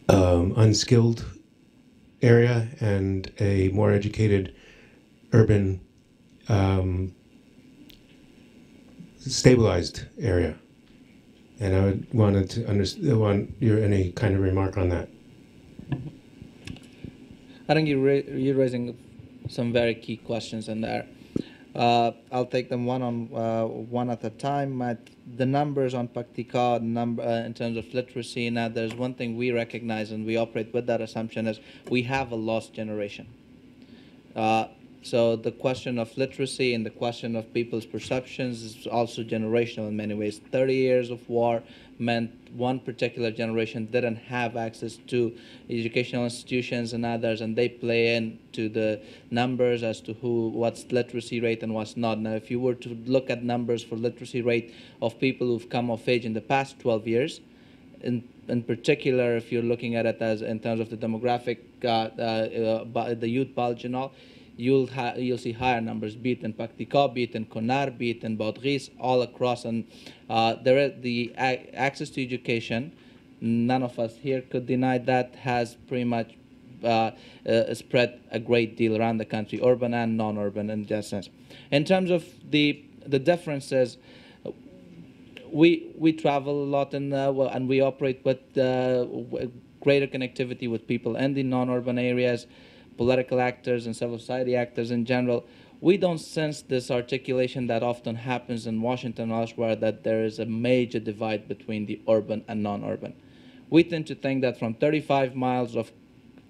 unskilled area, and a more educated, urban, stabilized area. And I wanted to want any kind of remark on that. I think you're raising some very key questions in there. I'll take them one at a time. The numbers on Paktika, in terms of literacy and others, one thing we recognize, and we operate with that assumption, is we have a lost generation. So the question of literacy and the question of people's perceptions is also generational in many ways. 30 years of war meant one particular generation didn't have access to educational institutions and others, and they play into the numbers as to what's literacy rate and what's not. Now, if you were to look at numbers for literacy rate of people who've come of age in the past 12 years, in particular, if you're looking at it as in terms of the demographic, the youth bulge and all, you'll see higher numbers, be it in Paktika, be it in Konar, be it in Baudris, all across. And there is the access to education. None of us here could deny that has pretty much spread a great deal around the country, urban and non-urban in that sense. In terms of the differences, we travel a lot and we operate with greater connectivity with people in the non-urban areas, political actors and civil society actors in general. We don't sense this articulation that often happens in Washington or elsewhere, that there is a major divide between the urban and non-urban. We tend to think that from 35 miles of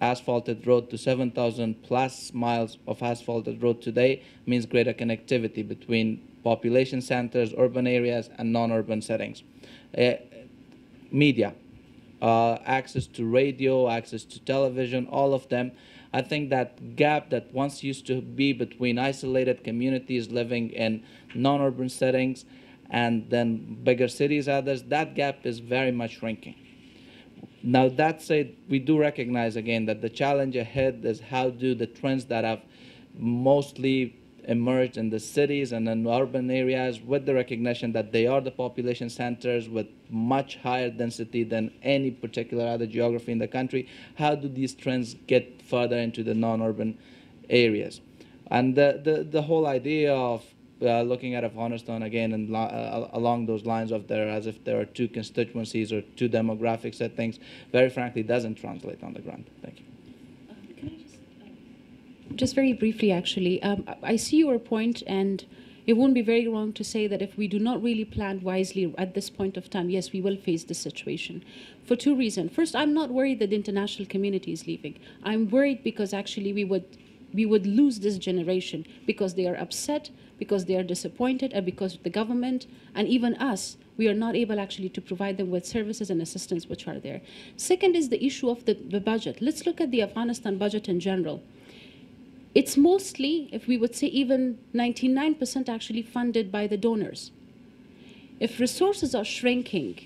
asphalted road to 7,000 plus miles of asphalted road today means greater connectivity between population centers, urban areas, and non-urban settings. Media, access to radio, access to television, all of them. I think that gap that once used to be between isolated communities living in non-urban settings and then bigger cities, others, that gap is very much shrinking. Now, that said, we do recognize again that the challenge ahead is how do the trends that have mostly emerged in the cities and in urban areas, with the recognition that they are the population centers with much higher density than any particular other geography in the country, how do these trends get further into the non-urban areas? And the whole idea of looking at Afghanistan again and along those lines of there as if there are two constituencies or two demographic settings, very frankly doesn't translate on the ground. Thank you. Just very briefly, actually, I see your point, and it won't be very wrong to say that if we do not really plan wisely at this point of time, yes, we will face this situation for two reasons. First, I'm not worried that the international community is leaving. I'm worried because actually we would we would lose this generation because they are upset, because they are disappointed, and because the government and even us, we are not able actually to provide them with services and assistance which are there. Second is the issue of the budget. Let's look at the Afghanistan budget in general. It's mostly, if we would say even 99% actually funded by the donors. If resources are shrinking,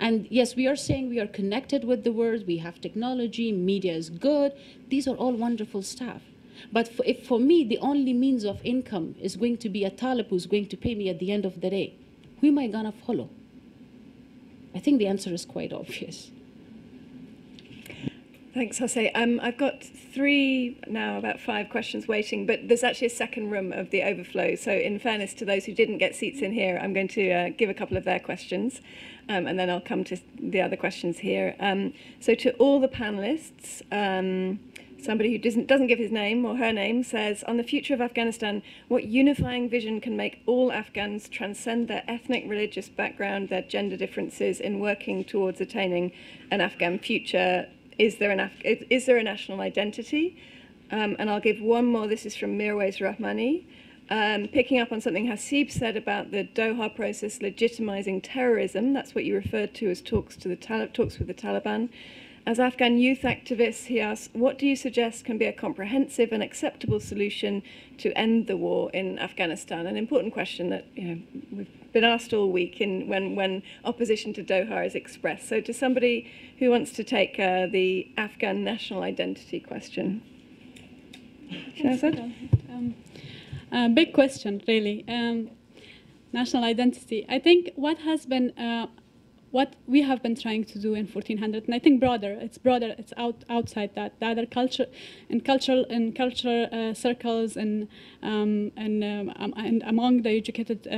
and yes, we are saying we are connected with the world, we have technology, media is good, these are all wonderful stuff. But if for me, the only means of income is going to be a talib who's going to pay me at the end of the day, who am I gonna follow? I think the answer is quite obvious. Thanks, Jose. I've got about 5 questions waiting, but there's actually a second room of the overflow. So in fairness to those who didn't get seats in here, I'm going to give a couple of their questions, and then I'll come to the other questions here. So to all the panelists, somebody who doesn't give his name or her name says, on the future of Afghanistan, what unifying vision can make all Afghans transcend their ethnic, religious background, their gender differences in working towards attaining an Afghan future? Is there a national identity? And I'll give one more. This is from Mirwais Rahmani. Picking up on something Hasib said about the Doha process legitimizing terrorism, that's what you referred to as talks with the Taliban. As Afghan youth activists, he asks, what do you suggest can be a comprehensive and acceptable solution to end the war in Afghanistan? An important question that we've been asked all week when opposition to Doha is expressed. So to somebody who wants to take the Afghan national identity question. Big question, really. National identity. I think what we have been trying to do in 1400, and I think it's outside that. The other culture, in cultural circles and among the educated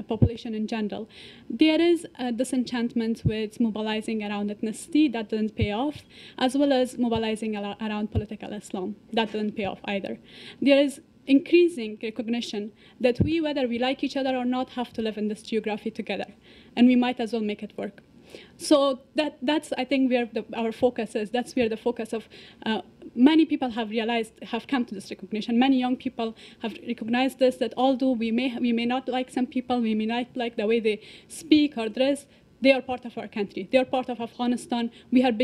population in general, there is a disenchantment with mobilizing around ethnicity that didn't pay off, as well as mobilizing around political Islam that didn't pay off either. There is increasing recognition that we, whether we like each other or not, have to live in this geography together, and we might as well make it work. So that's I think where our focus is. That's where the focus of many people have come to this recognition. Many young people have recognized this, that although we may not like some people, we may not like the way they speak or dress, they are part of our country. They are part of Afghanistan. We have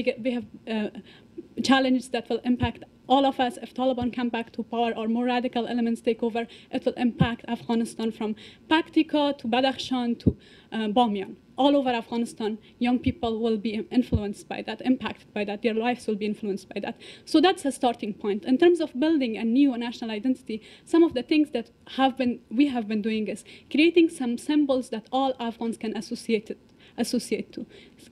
challenges that will impact all of us. If Taliban come back to power or more radical elements take over, it will impact Afghanistan from Paktika to Badakhshan to Bamyan. All over Afghanistan, young people will be influenced by that, impacted by that. Their lives will be influenced by that. So that's a starting point. In terms of building a new national identity, some of the things that we have been doing is creating some symbols that all Afghans can associate to,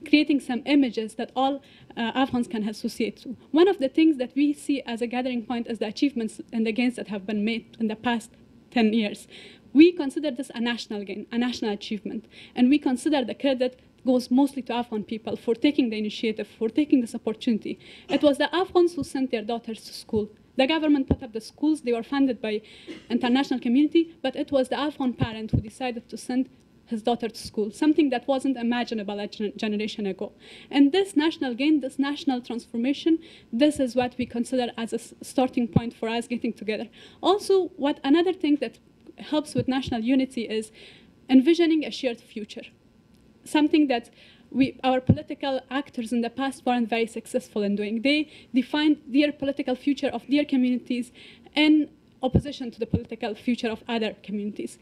creating some images that all Afghans can associate to. One of the things that we see as a gathering point is the achievements and the gains that have been made in the past 10 years. We consider this a national gain, a national achievement, and we consider the credit goes mostly to Afghan people for taking the initiative, for taking this opportunity. It was the Afghans who sent their daughters to school. The government put up the schools, they were funded by international community, but it was the Afghan parent who decided to send his daughter to school, something that wasn't imaginable a generation ago. And this national gain, this national transformation, this is what we consider as a starting point for us getting together. Also, another thing that helps with national unity is envisioning a shared future, something that our political actors in the past weren't very successful in doing. They defined their political future of their communities in opposition to the political future of other communities.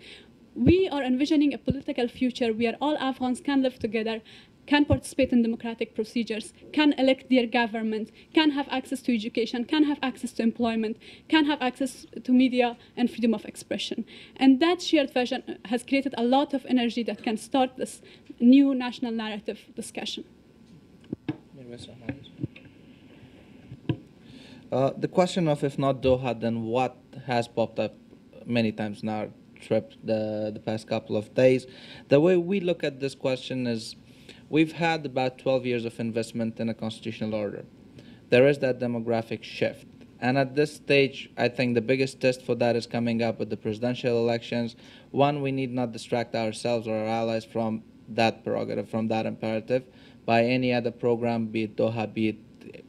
We are envisioning a political future where all Afghans can live together, can participate in democratic procedures, can elect their government, can have access to education, can have access to employment, can have access to media and freedom of expression. And that shared vision has created a lot of energy that can start this new national narrative discussion. The question of if not Doha, then what has popped up many times in our trip the past couple of days. The way we look at this question is we've had about 12 years of investment in a constitutional order. There is that demographic shift. And at this stage, I think the biggest test for that is coming up with the presidential elections. One, we need not distract ourselves or our allies from that prerogative, from that imperative, by any other program, be it Doha, be it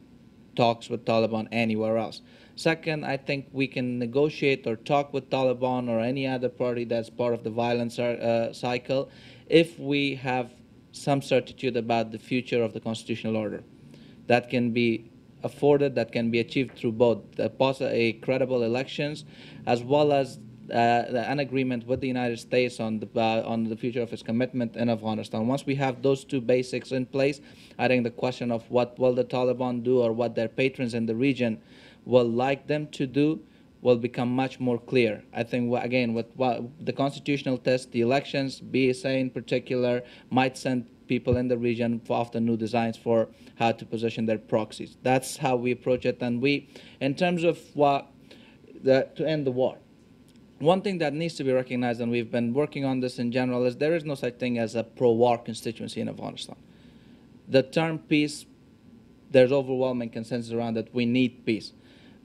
talks with Taliban, anywhere else. Second, I think we can negotiate or talk with Taliban or any other party that's part of the violence cycle if we have some certitude about the future of the constitutional order. That can be afforded, that can be achieved through both a credible elections as well as an agreement with the United States on the future of its commitment in Afghanistan. Once we have those two basics in place, I think the question of what will the Taliban do or what their patrons in the region will like them to do will become much more clear. I think, again, with the constitutional test, the elections, BSA in particular, might send people in the region for often new designs for how to position their proxies. That's how we approach it. And in terms of to end the war, one thing that needs to be recognized, and we've been working on this in general, is there is no such thing as a pro-war constituency in Afghanistan. The term peace, there's overwhelming consensus around that we need peace.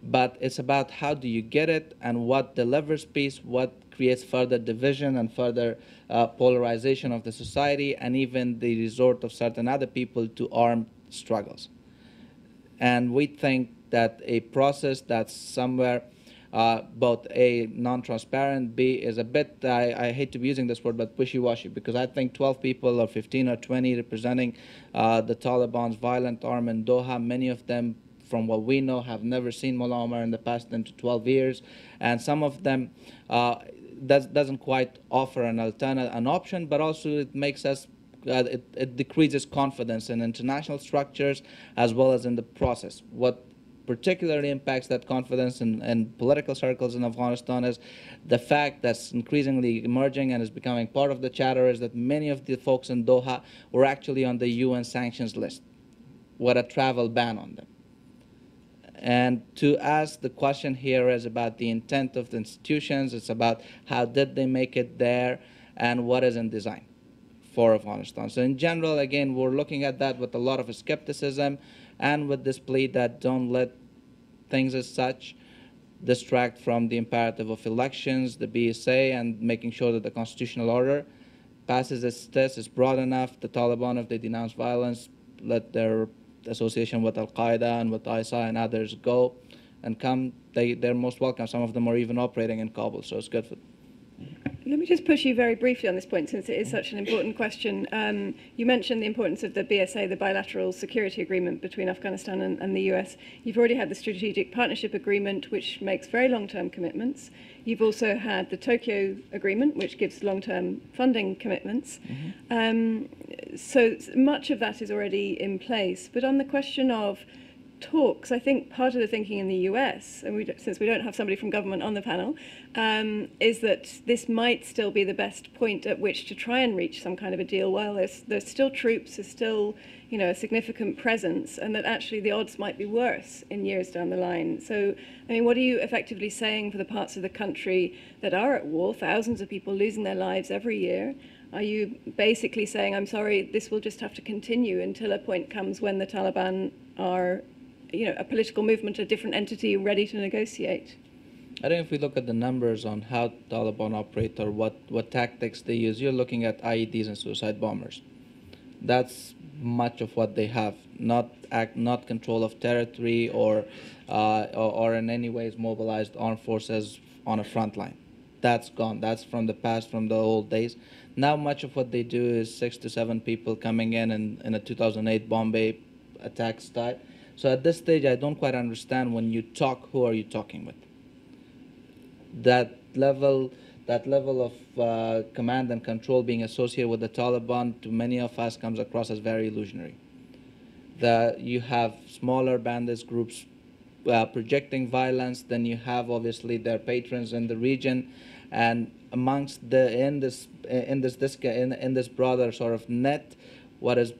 But it's about how do you get it and what delivers peace, what creates further division and further polarization of the society, and even the resort of certain other people to armed struggles. And we think that a process that's somewhere both A, non-transparent, B, is a bit, I hate to be using this word, but wishy-washy, because I think 12 people or 15 or 20 representing the Taliban's violent arm in Doha, many of them, from what we know, have never seen Mullah Omar in the past 10 to 12 years, and some of them doesn't quite offer an option, but also it makes us, it decreases confidence in international structures as well as in the process. What particularly impacts that confidence in political circles in Afghanistan is the fact that's increasingly emerging and is becoming part of the chatter is that many of the folks in Doha were actually on the UN sanctions list with a travel ban on them. And to us, the question here is about the intent of the institutions. It's about how did they make it there and what is in design for Afghanistan. So in general, again, we're looking at that with a lot of skepticism and with this plea that don't let things as such distract from the imperative of elections, the BSA, and making sure that the constitutional order passes its test, is broad enough. The Taliban, if they denounce violence, let their association with Al-Qaeda and with ISI and others go and come. They're most welcome. Some of them are even operating in Kabul, so it's good for them. Let me just push you very briefly on this point, since it is such an important question. You mentioned the importance of the BSA, the bilateral security agreement between Afghanistan and the US. You've already had the strategic partnership agreement, which makes very long-term commitments. You've also had the Tokyo agreement, which gives long-term funding commitments. So much of that is already in place. But on the question of talks, I think part of the thinking in the US, and since we don't have somebody from government on the panel, is that this might still be the best point at which to try and reach some kind of a deal while there's still troops, there's still a significant presence, and that actually the odds might be worse in years down the line. So, I mean, what are you effectively saying for the parts of the country that are at war, thousands of people losing their lives every year? Are you basically saying, I'm sorry, this will just have to continue until a point comes when the Taliban are a political movement, a different entity ready to negotiate? I think if we look at the numbers on how Taliban operate or what tactics they use, you're looking at IEDs and suicide bombers. That's much of what they have, not control of territory or in any ways mobilized armed forces on a front line. That's gone. That's from the past, from the old days. Now much of what they do is 6 to 7 people coming in a 2008 Bombay attack style. So at this stage, I don't quite understand when you talk, who are you talking with? That level of command and control being associated with the Taliban, to many of us, comes across as very illusionary. That you have smaller bandits groups projecting violence, then you have obviously their patrons in the region, and amongst in this broader sort of net, what is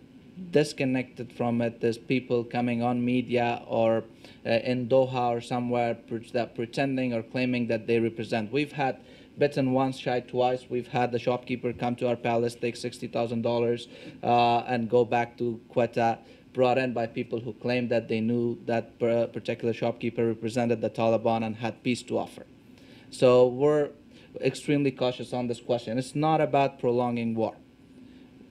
disconnected from it is people coming on media or in Doha or somewhere that pretending or claiming that they represent. We've had bitten once, shied twice. We've had the shopkeeper come to our palace, take $60,000 and go back to Quetta, brought in by people who claimed that they knew that particular shopkeeper represented the Taliban and had peace to offer. So we're extremely cautious on this question. It's not about prolonging war.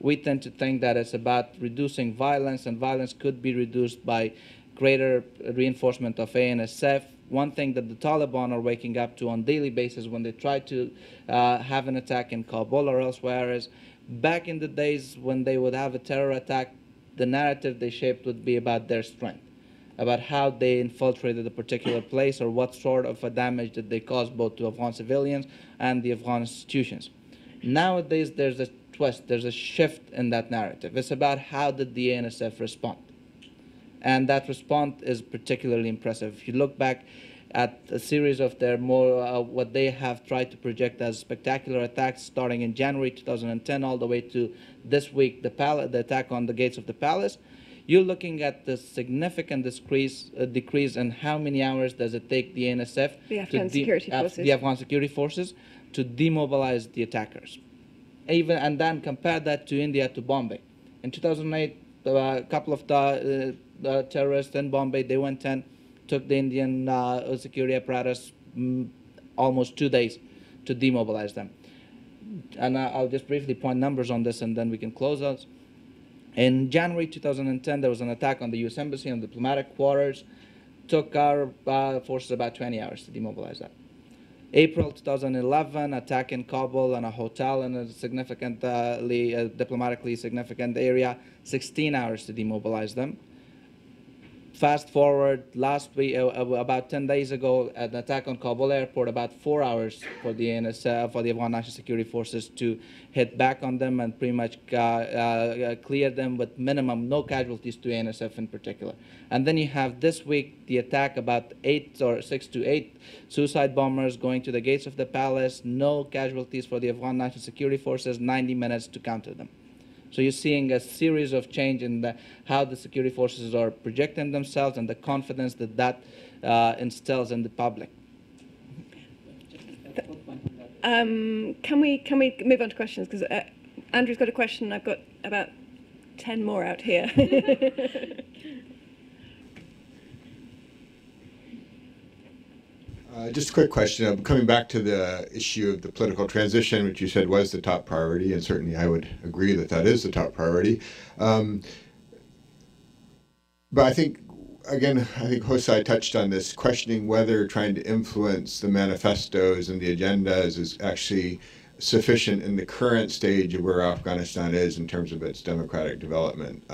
We tend to think that it's about reducing violence, and violence could be reduced by greater reinforcement of ANSF. One thing that the Taliban are waking up to on a daily basis when they try to have an attack in Kabul or elsewhere is, back in the days when they would have a terror attack, the narrative they shaped would be about their strength, about how they infiltrated a particular place or what sort of a damage that they caused both to Afghan civilians and the Afghan institutions. Nowadays, there's a twist, there's a shift in that narrative. It's about how did the ANSF respond. And that response is particularly impressive. If you look back at a series of their more, what they have tried to project as spectacular attacks starting in January 2010 all the way to this week, the attack on the gates of the palace, you're looking at the significant decrease in how many hours does it take the ANSF, the Afghan security forces, the Afghan security forces, to demobilize the attackers. And then compare that to India, to Bombay. In 2008, a couple of terrorists in Bombay, they went in, took the Indian security apparatus almost 2 days to demobilize them. And I'll just briefly point numbers on this, and then we can close out. In January 2010, there was an attack on the U.S. Embassy and diplomatic quarters. Took our forces about 20 hours to demobilize that. April 2011, attack in Kabul on a hotel in a significantly, diplomatically significant area, 16 hours to demobilize them. Fast forward, last week, about 10 days ago, an attack on Kabul airport, about 4 hours for the ANSF, for the Afghan National Security Forces to hit back on them and pretty much clear them with minimum, no casualties to ANSF in particular. And then you have this week the attack, about 6 to 8 suicide bombers going to the gates of the palace, no casualties for the Afghan National Security Forces, 90 minutes to counter them. So you're seeing a series of change in how the security forces are projecting themselves and the confidence that that instills in the public. Can we move on to questions? Because Andrew's got a question. I've got about 10 more out here. Just a quick question. Coming back to the issue of the political transition, which you said was the top priority, and certainly I would agree that that is the top priority. But I think, again, Hosai touched on this, questioning whether trying to influence the manifestos and the agendas is actually sufficient in the current stage of where Afghanistan is in terms of its democratic development.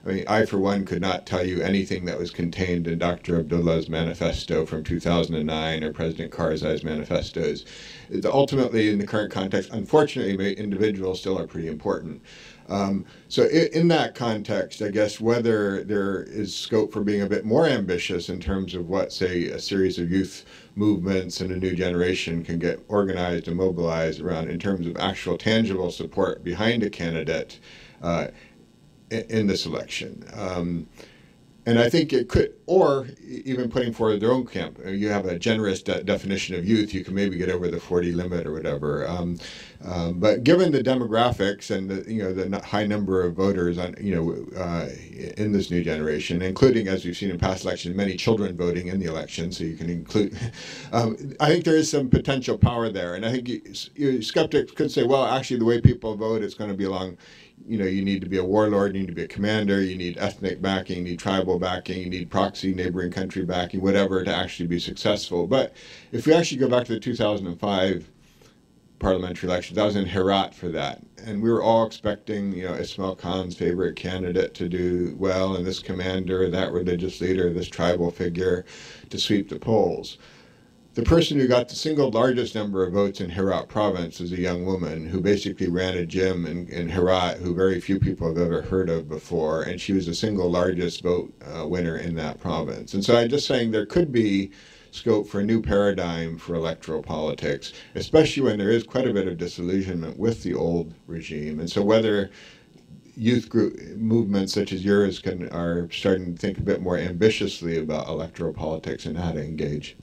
I mean, I, for one, could not tell you anything that was contained in Dr. Abdullah's manifesto from 2009 or President Karzai's manifestos. It's ultimately, in the current context, unfortunately, individuals still are pretty important. So in that context, I guess whether there is scope for being a bit more ambitious in terms of what, say, a series of youth movements and a new generation can get organized and mobilized around in terms of actual tangible support behind a candidate in this election. And I think it could, or even putting forward their own camp. You have a generous definition of youth, you can maybe get over the 40 limit or whatever. But given the demographics and the high number of voters in this new generation, including, as we've seen in past elections, many children voting in the election, so you can include, I think there is some potential power there. And I think skeptics could say, well, actually the way people vote, it's going to be along, you need to be a warlord, you need to be a commander, you need ethnic backing, you need tribal backing, you need proxy neighboring country backing, whatever, to actually be successful. But if we actually go back to the 2005 parliamentary elections, I was in Herat for that. And we were all expecting, Ismail Khan's favorite candidate to do well, and this commander, that religious leader, this tribal figure to sweep the polls. The person who got the single largest number of votes in Herat province is a young woman who basically ran a gym in Herat who very few people have ever heard of before, and she was the single largest vote winner in that province. And so I'm just saying there could be scope for a new paradigm for electoral politics, especially when there is quite a bit of disillusionment with the old regime. And so whether youth group movements such as yours are starting to think a bit more ambitiously about electoral politics and how to engage.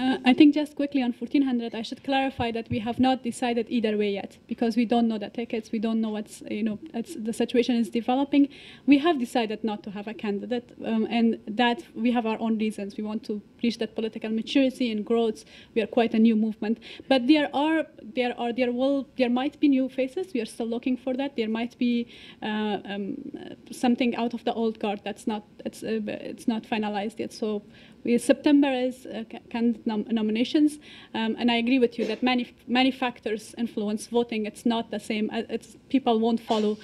I think just quickly on 1400, I should clarify that we have not decided either way yet, because we don't know the tickets, we don't know what's, the situation is developing. We have decided not to have a candidate, and that we have our own reasons. We want to reach that political maturity and growth. We are quite a new movement, but there might be new faces. We are still looking for that. There might be something out of the old guard that's not, it's not finalized yet. So September is candidate nominations, and I agree with you that many factors influence voting. It's not the same. People won't follow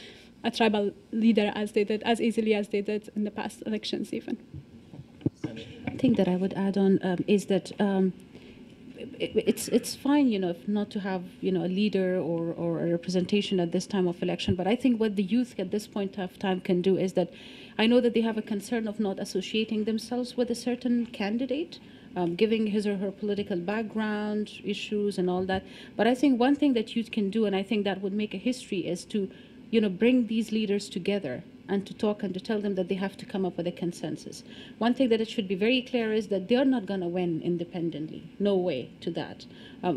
a tribal leader as they did, as easily as they did in the past elections even. One thing that I would add on is that it's fine, if not to have, a leader or a representation at this time of election. But I think what the youth at this point of time can do is that I know that they have a concern of not associating themselves with a certain candidate, giving his or her political background, issues, and all that. But I think one thing that youth can do, and I think that would make a history, is to, bring these leaders together and to talk and to tell them that they have to come up with a consensus. One thing that it should be very clear is that they're not going to win independently. No way to that.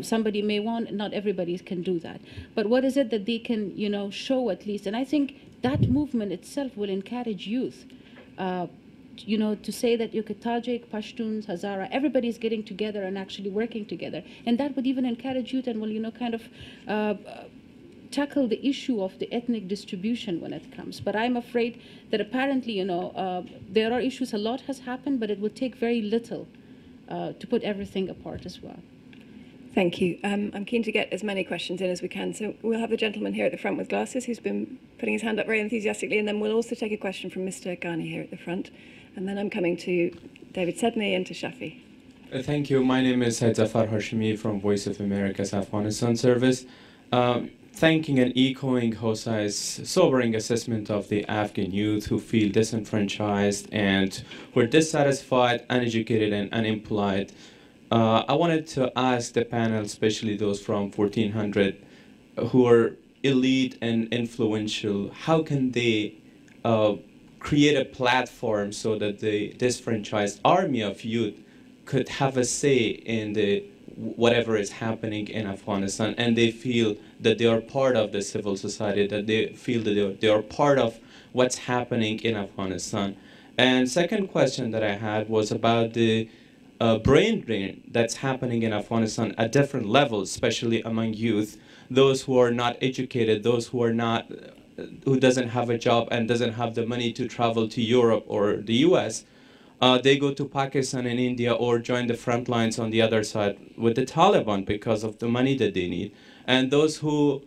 Somebody may want, not everybody can do that. But what is it that they can, show at least? And I think that movement itself will encourage youth, to say that Tajik, Pashtuns, Hazara, everybody's getting together and actually working together. And that would even encourage youth and will, kind of tackle the issue of the ethnic distribution when it comes. But I'm afraid that apparently, there are issues, a lot has happened, but it would take very little to put everything apart as well. Thank you. I'm keen to get as many questions in as we can. So we'll have the gentleman here at the front with glasses who's been putting his hand up very enthusiastically, and then we'll also take a question from Mr. Ghani here at the front. And then I'm coming to David Sedney and to Shafi. Thank you. My name is Zafar Hashimi from Voice of America's Afghanistan Service. Thanking and echoing Hosai's sobering assessment of the Afghan youth who feel disenfranchised and who are dissatisfied, uneducated, and unemployed. I wanted to ask the panel, especially those from 1400, who are elite and influential, how can they create a platform so that the disfranchised army of youth could have a say in the whatever is happening in Afghanistan, and they feel that they are part of the civil society, that they feel that they are part of what's happening in Afghanistan. And second question that I had was about the brain drain that's happening in Afghanistan at different levels, especially among youth, those who are not educated, those who are not, who doesn't have a job and doesn't have the money to travel to Europe or the US. They go to Pakistan and India or join the front lines on the other side with the Taliban because of the money that they need. And those who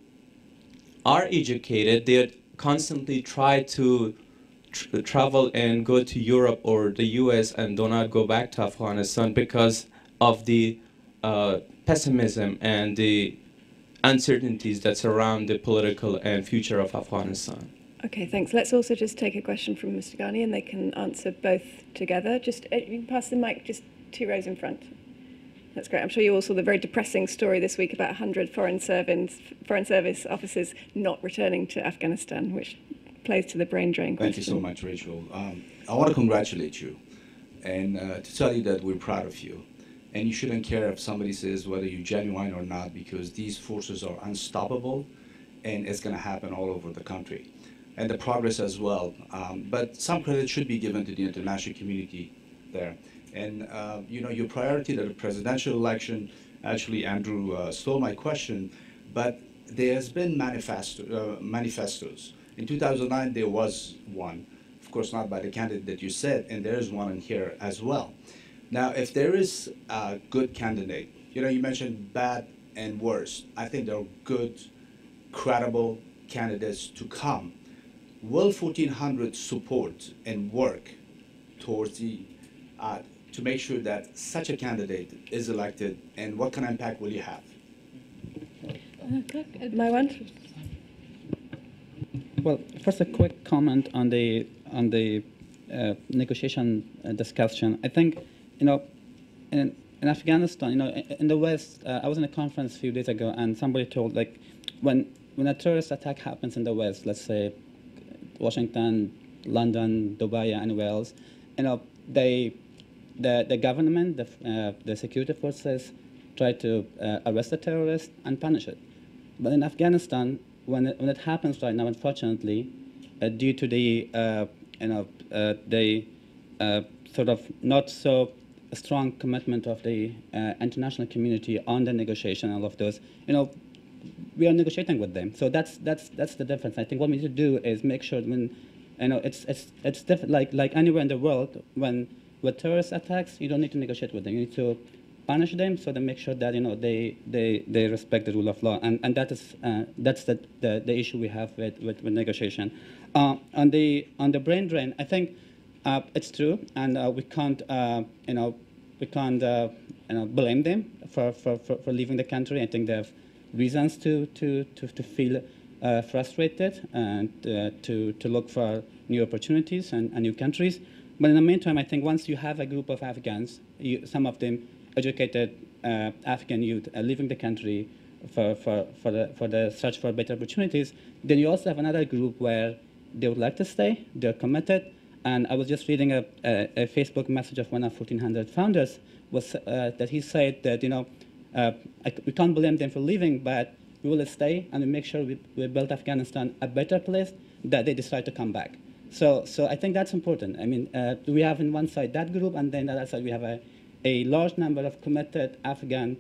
are educated, they constantly try to travel and go to Europe or the US and do not go back to Afghanistan because of the pessimism and the uncertainties that surround the political and future of Afghanistan. Okay, thanks. Let's also just take a question from Mr. Ghani, and they can answer both together. Just you can pass the mic just 2 rows in front. That's great. I'm sure you all saw the very depressing story this week about 100 foreign service officers not returning to Afghanistan, which plays to the brain drain question. Thank you so much, Rachel. I want to congratulate you and to tell you that we're proud of you. And you shouldn't care if somebody says whether you're genuine or not, because these forces are unstoppable, and it's going to happen all over the country. And the progress as well. But some credit should be given to the international community there. And your priority to the presidential election, actually Andrew stole my question, but there has been manifestos. In 2009, there was one. Of course, not by the candidate that you said, and there is one in here as well. Now, if there is a good candidate, you mentioned bad and worse. I think there are good, credible candidates to come. Will 1400 support and work towards to make sure that such a candidate is elected, and what kind of impact will you have? My one. Well, first a quick comment on the negotiation discussion. I think in Afghanistan, in the West, I was in a conference a few days ago, and somebody told when a terrorist attack happens in the West, let's say Washington, London, Dubai, and Wales, they the government, the security forces try to arrest the terrorists and punish it. But in Afghanistan, when it happens right now, unfortunately, due to the sort of not so strong commitment of the international community on the negotiation and all of those, we are negotiating with them. So that's the difference. I think what we need to do is make sure when, it's different, like anywhere in the world, with terrorist attacks, you don't need to negotiate with them. You need to punish them so they make sure that they respect the rule of law, and that's the issue we have with negotiation. On the brain drain, I think it's true, and we can't blame them for leaving the country. I think they have reasons to feel frustrated and to look for new opportunities and new countries. But in the meantime, I think once you have a group of Afghans, some of them educated Afghan youth leaving the country for the search for better opportunities, then you also have another group where they would like to stay, they're committed. And I was just reading a Facebook message of one of 1400 founders that he said that, we can't blame them for leaving, but we will stay and we make sure we build Afghanistan a better place that they decide to come back. So I think that's important. I mean, we have on one side that group, and then on the other side we have a large number of committed Afghan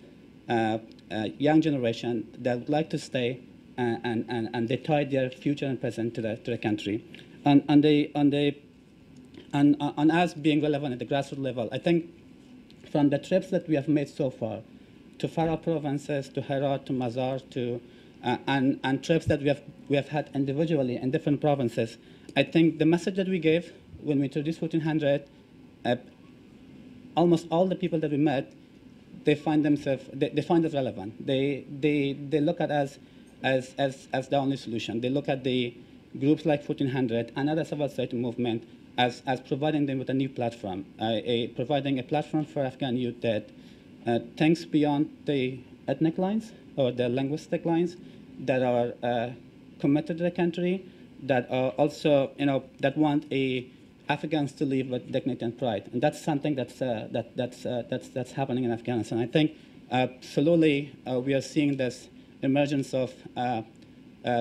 young generation that would like to stay, and they tie their future and present to the country. On us being relevant at the grassroots level, I think from the trips that we have made so far, to Farah provinces, to Herat, to Mazar, and trips that we have had individually in different provinces, I think the message that we gave when we introduced 1400, almost all the people that we met, they find themselves, they find us relevant. They look at us as the only solution. They look at the groups like 1400 and other civil society movement as providing them with a new platform, providing a platform for Afghan youth that thinks beyond the ethnic lines or the linguistic lines, that are committed to the country, that are also, that want Afghans to live with dignity and pride, and that's something that's happening in Afghanistan. I think slowly we are seeing this emergence of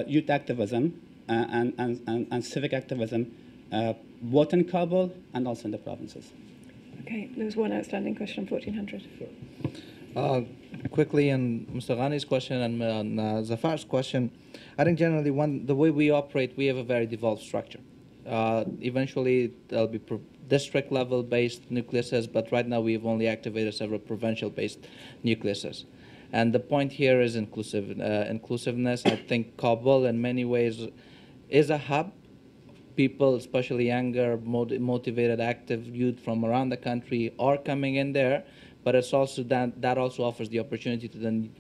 youth activism and civic activism, both in Kabul and also in the provinces. Okay, there was one outstanding question on 1400. Sure. Quickly on Mr. Ghani's question and on Zafar's question, I think generally the way we operate, we have a very devolved structure. Eventually, there'll be district level based nucleuses, but right now we've only activated several provincial based nucleuses. And the point here is inclusiveness. I think Kabul in many ways is a hub. People, especially younger, motivated, active youth from around the country are coming in there, but it's also that also offers the opportunity to then,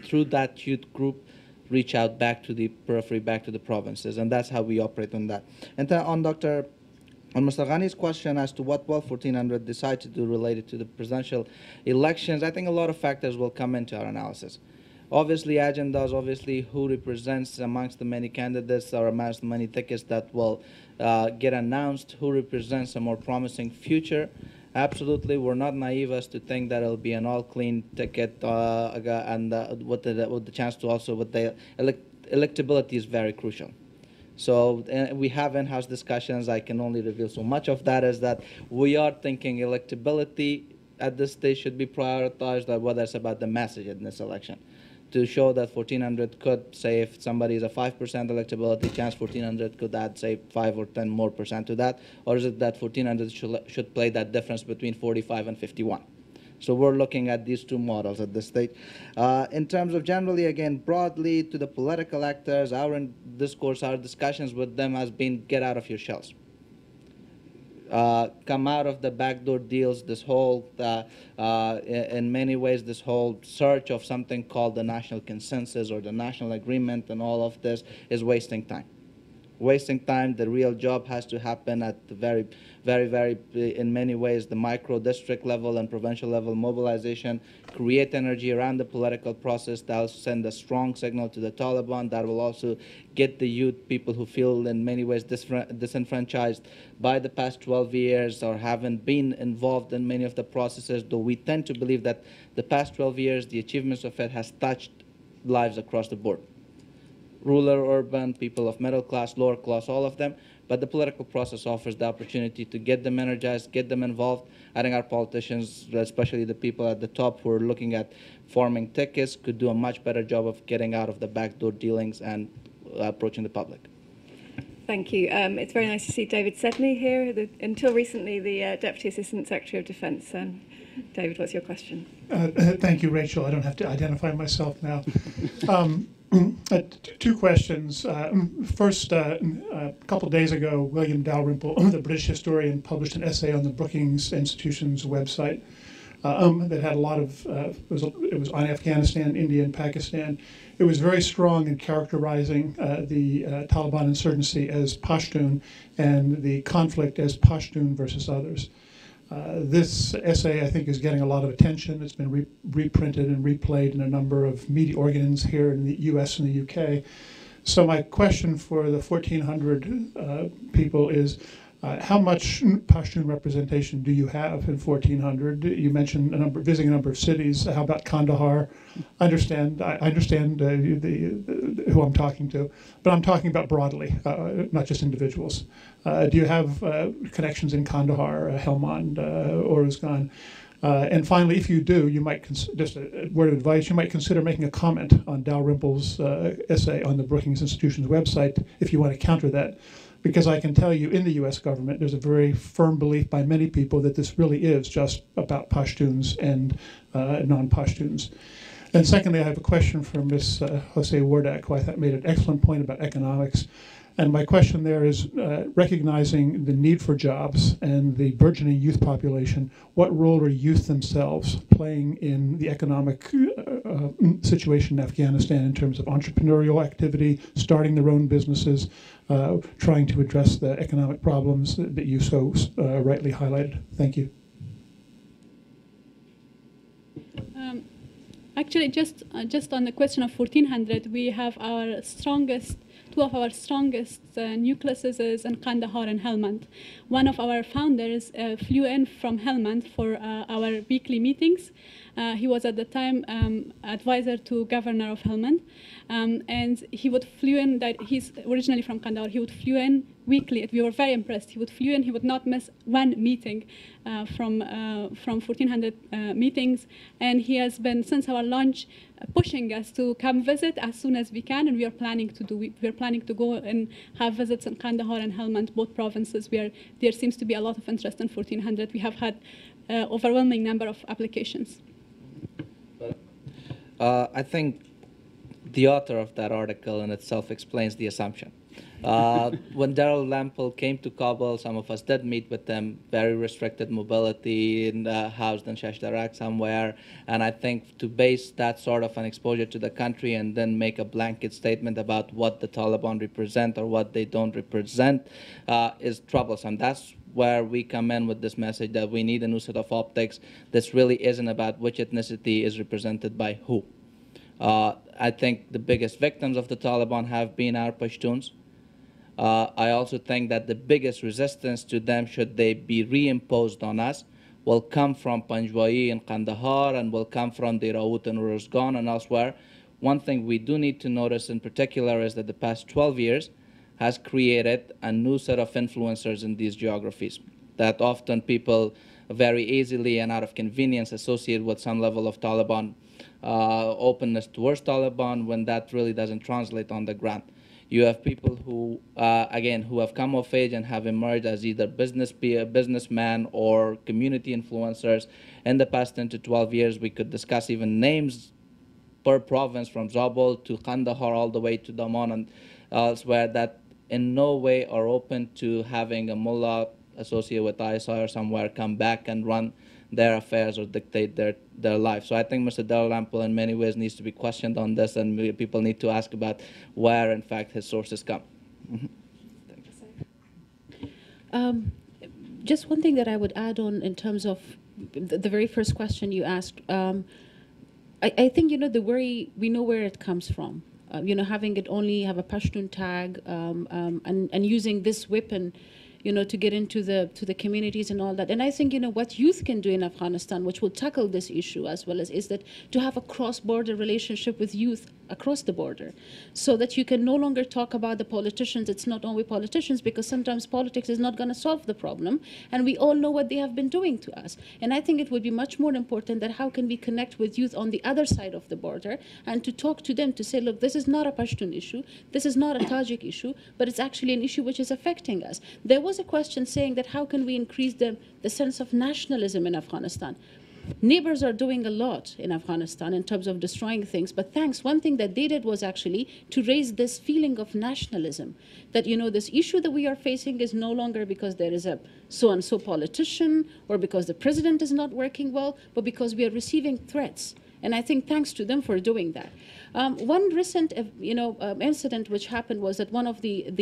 through that youth group, reach out back to the periphery, back to the provinces, and that's how we operate on that. And on Mr. Ghani's question as to what will 1400 decide to do related to the presidential elections, I think a lot of factors will come into our analysis. Obviously, agendas, obviously who represents amongst the many candidates or amongst the many tickets that will get announced, who represents a more promising future. Absolutely, we're not naive as to think that it'll be an all-clean ticket, and with the chance to also with the electability is very crucial. So we have in-house discussions. I can only reveal so much of that, is that we are thinking electability at this stage should be prioritized, whether it's about the message in this election, to show that 1400 could say if somebody is a 5% electability chance, 1400 could add, say, 5 or 10 more percent to that, or is it that 1400 should play that difference between 45 and 51? So we're looking at these two models at this stage. In terms of generally, again, broadly to the political actors, our discourse, our discussions with them has been get out of your shells. Come out of the backdoor deals, this whole, in many ways, this whole search of something called the national consensus or the national agreement and all of this is wasting time. wasting time. The real job has to happen at the very, in many ways, the micro district level and provincial level mobilization, create energy around the political process. That will send a strong signal to the Taliban. That will also get the youth, people who feel in many ways disenfranchised by the past 12 years or haven't been involved in many of the processes, though we tend to believe that the past 12 years, the achievements of it has touched lives across the board. Rural, urban, people of middle class, lower class, all of them. But the political process offers the opportunity to get them energized, get them involved. I think our politicians, especially the people at the top who are looking at forming tickets, could do a much better job of getting out of the backdoor dealings and approaching the public. Thank you. It's very nice to see David Sedney here, until recently the Deputy Assistant Secretary of Defence. David, what's your question? Thank you, Rachel. I don't have to identify myself now. Two questions. First, a couple of days ago, William Dalrymple, the British historian, published an essay on the Brookings Institution's website that had a lot of, it was on Afghanistan, India, and Pakistan. It was very strong in characterizing the Taliban insurgency as Pashtun and the conflict as Pashtun versus others. This essay, I think, is getting a lot of attention. It's been reprinted and replayed in a number of media organs here in the US and the UK. So my question for the 1,400 people is, how much Pashtun representation do you have in 1,400? You mentioned visiting a number of cities. How about Kandahar? I understand who I'm talking to, but I'm talking about broadly, not just individuals. Do you have connections in Kandahar, Helmand, Uruzgan? And finally, if you do, you might, just a word of advice, you might consider making a comment on Dalrymple's essay on the Brookings Institution's website if you want to counter that. Because I can tell you, in the US government, there's a very firm belief by many people that this really is just about Pashtuns and non-Pashtuns. And secondly, I have a question for Ms. Jose Wardak, who I thought made an excellent point about economics. And my question there is, recognizing the need for jobs and the burgeoning youth population, what role are youth themselves playing in the economic situation in Afghanistan in terms of entrepreneurial activity, starting their own businesses, trying to address the economic problems that you so rightly highlighted? Thank you. Actually, just on the question of 1,400, we have our strongest, two of our strongest nucleuses is in Kandahar and Helmand. One of our founders flew in from Helmand for our weekly meetings. He was at the time advisor to governor of Helmand, and he would flew in. That he's originally from Kandahar. He would flew in weekly. We were very impressed. He would flew in. He would not miss one meeting from 1,400 meetings, and he has been since our launch pushing us to come visit as soon as we can, and we are planning to do. We are planning to go and have visits in Kandahar and Helmand, both provinces, where there seems to be a lot of interest in 1,400. We have had overwhelming number of applications. I think the author of that article in itself explains the assumption. When Dalrymple came to Kabul, some of us did meet with them, very restricted mobility, housed in Shashdarak somewhere. And I think to base that sort of an exposure to the country and then make a blanket statement about what the Taliban represent or what they don't represent is troublesome. That's where we come in with this message that we need a new set of optics. This really isn't about which ethnicity is represented by who. I think the biggest victims of the Taliban have been our Pashtuns. I also think that the biggest resistance to them, should they be reimposed on us, will come from Panjwai and Kandahar and will come from the Raut and Uruzgan and elsewhere. One thing we do need to notice in particular is that the past 12 years has created a new set of influencers in these geographies that often people very easily and out of convenience associate with some level of Taliban openness towards Taliban, when that really doesn't translate on the ground. You have people who, again, who have come of age and have emerged as either businessmen or community influencers. In the past 10 to 12 years, we could discuss even names per province, from Zabul to Kandahar all the way to Daman and elsewhere, that in no way are open to having a mullah associated with ISI or somewhere come back and run their affairs or dictate their life. So I think Mr. Dalrymple in many ways needs to be questioned on this, and people need to ask about where, in fact, his sources come. Just one thing that I would add on in terms of the very first question you asked. I think, the worry, we know where it comes from. Having it only have a Pashtun tag and using this weapon, to get into the communities and all that. And I think, what youth can do in Afghanistan, which will tackle this issue as well, is that to have a cross-border relationship with youth across the border, so that you can no longer talk about the politicians. It's not only politicians, because sometimes politics is not going to solve the problem, and we all know what they have been doing to us. And I think it would be much more important that how can we connect with youth on the other side of the border, and to talk to them to say, look, this is not a Pashtun issue, this is not a Tajik issue, but it's actually an issue which is affecting us. There was a question saying that how can we increase the sense of nationalism in Afghanistan? Neighbors are doing a lot in Afghanistan in terms of destroying things, but thanks, one thing that they did was actually to raise this feeling of nationalism, that, this issue that we are facing is no longer because there is a so-and-so politician or because the president is not working well, but because we are receiving threats. And I think thanks to them for doing that. One recent, incident which happened was that one of in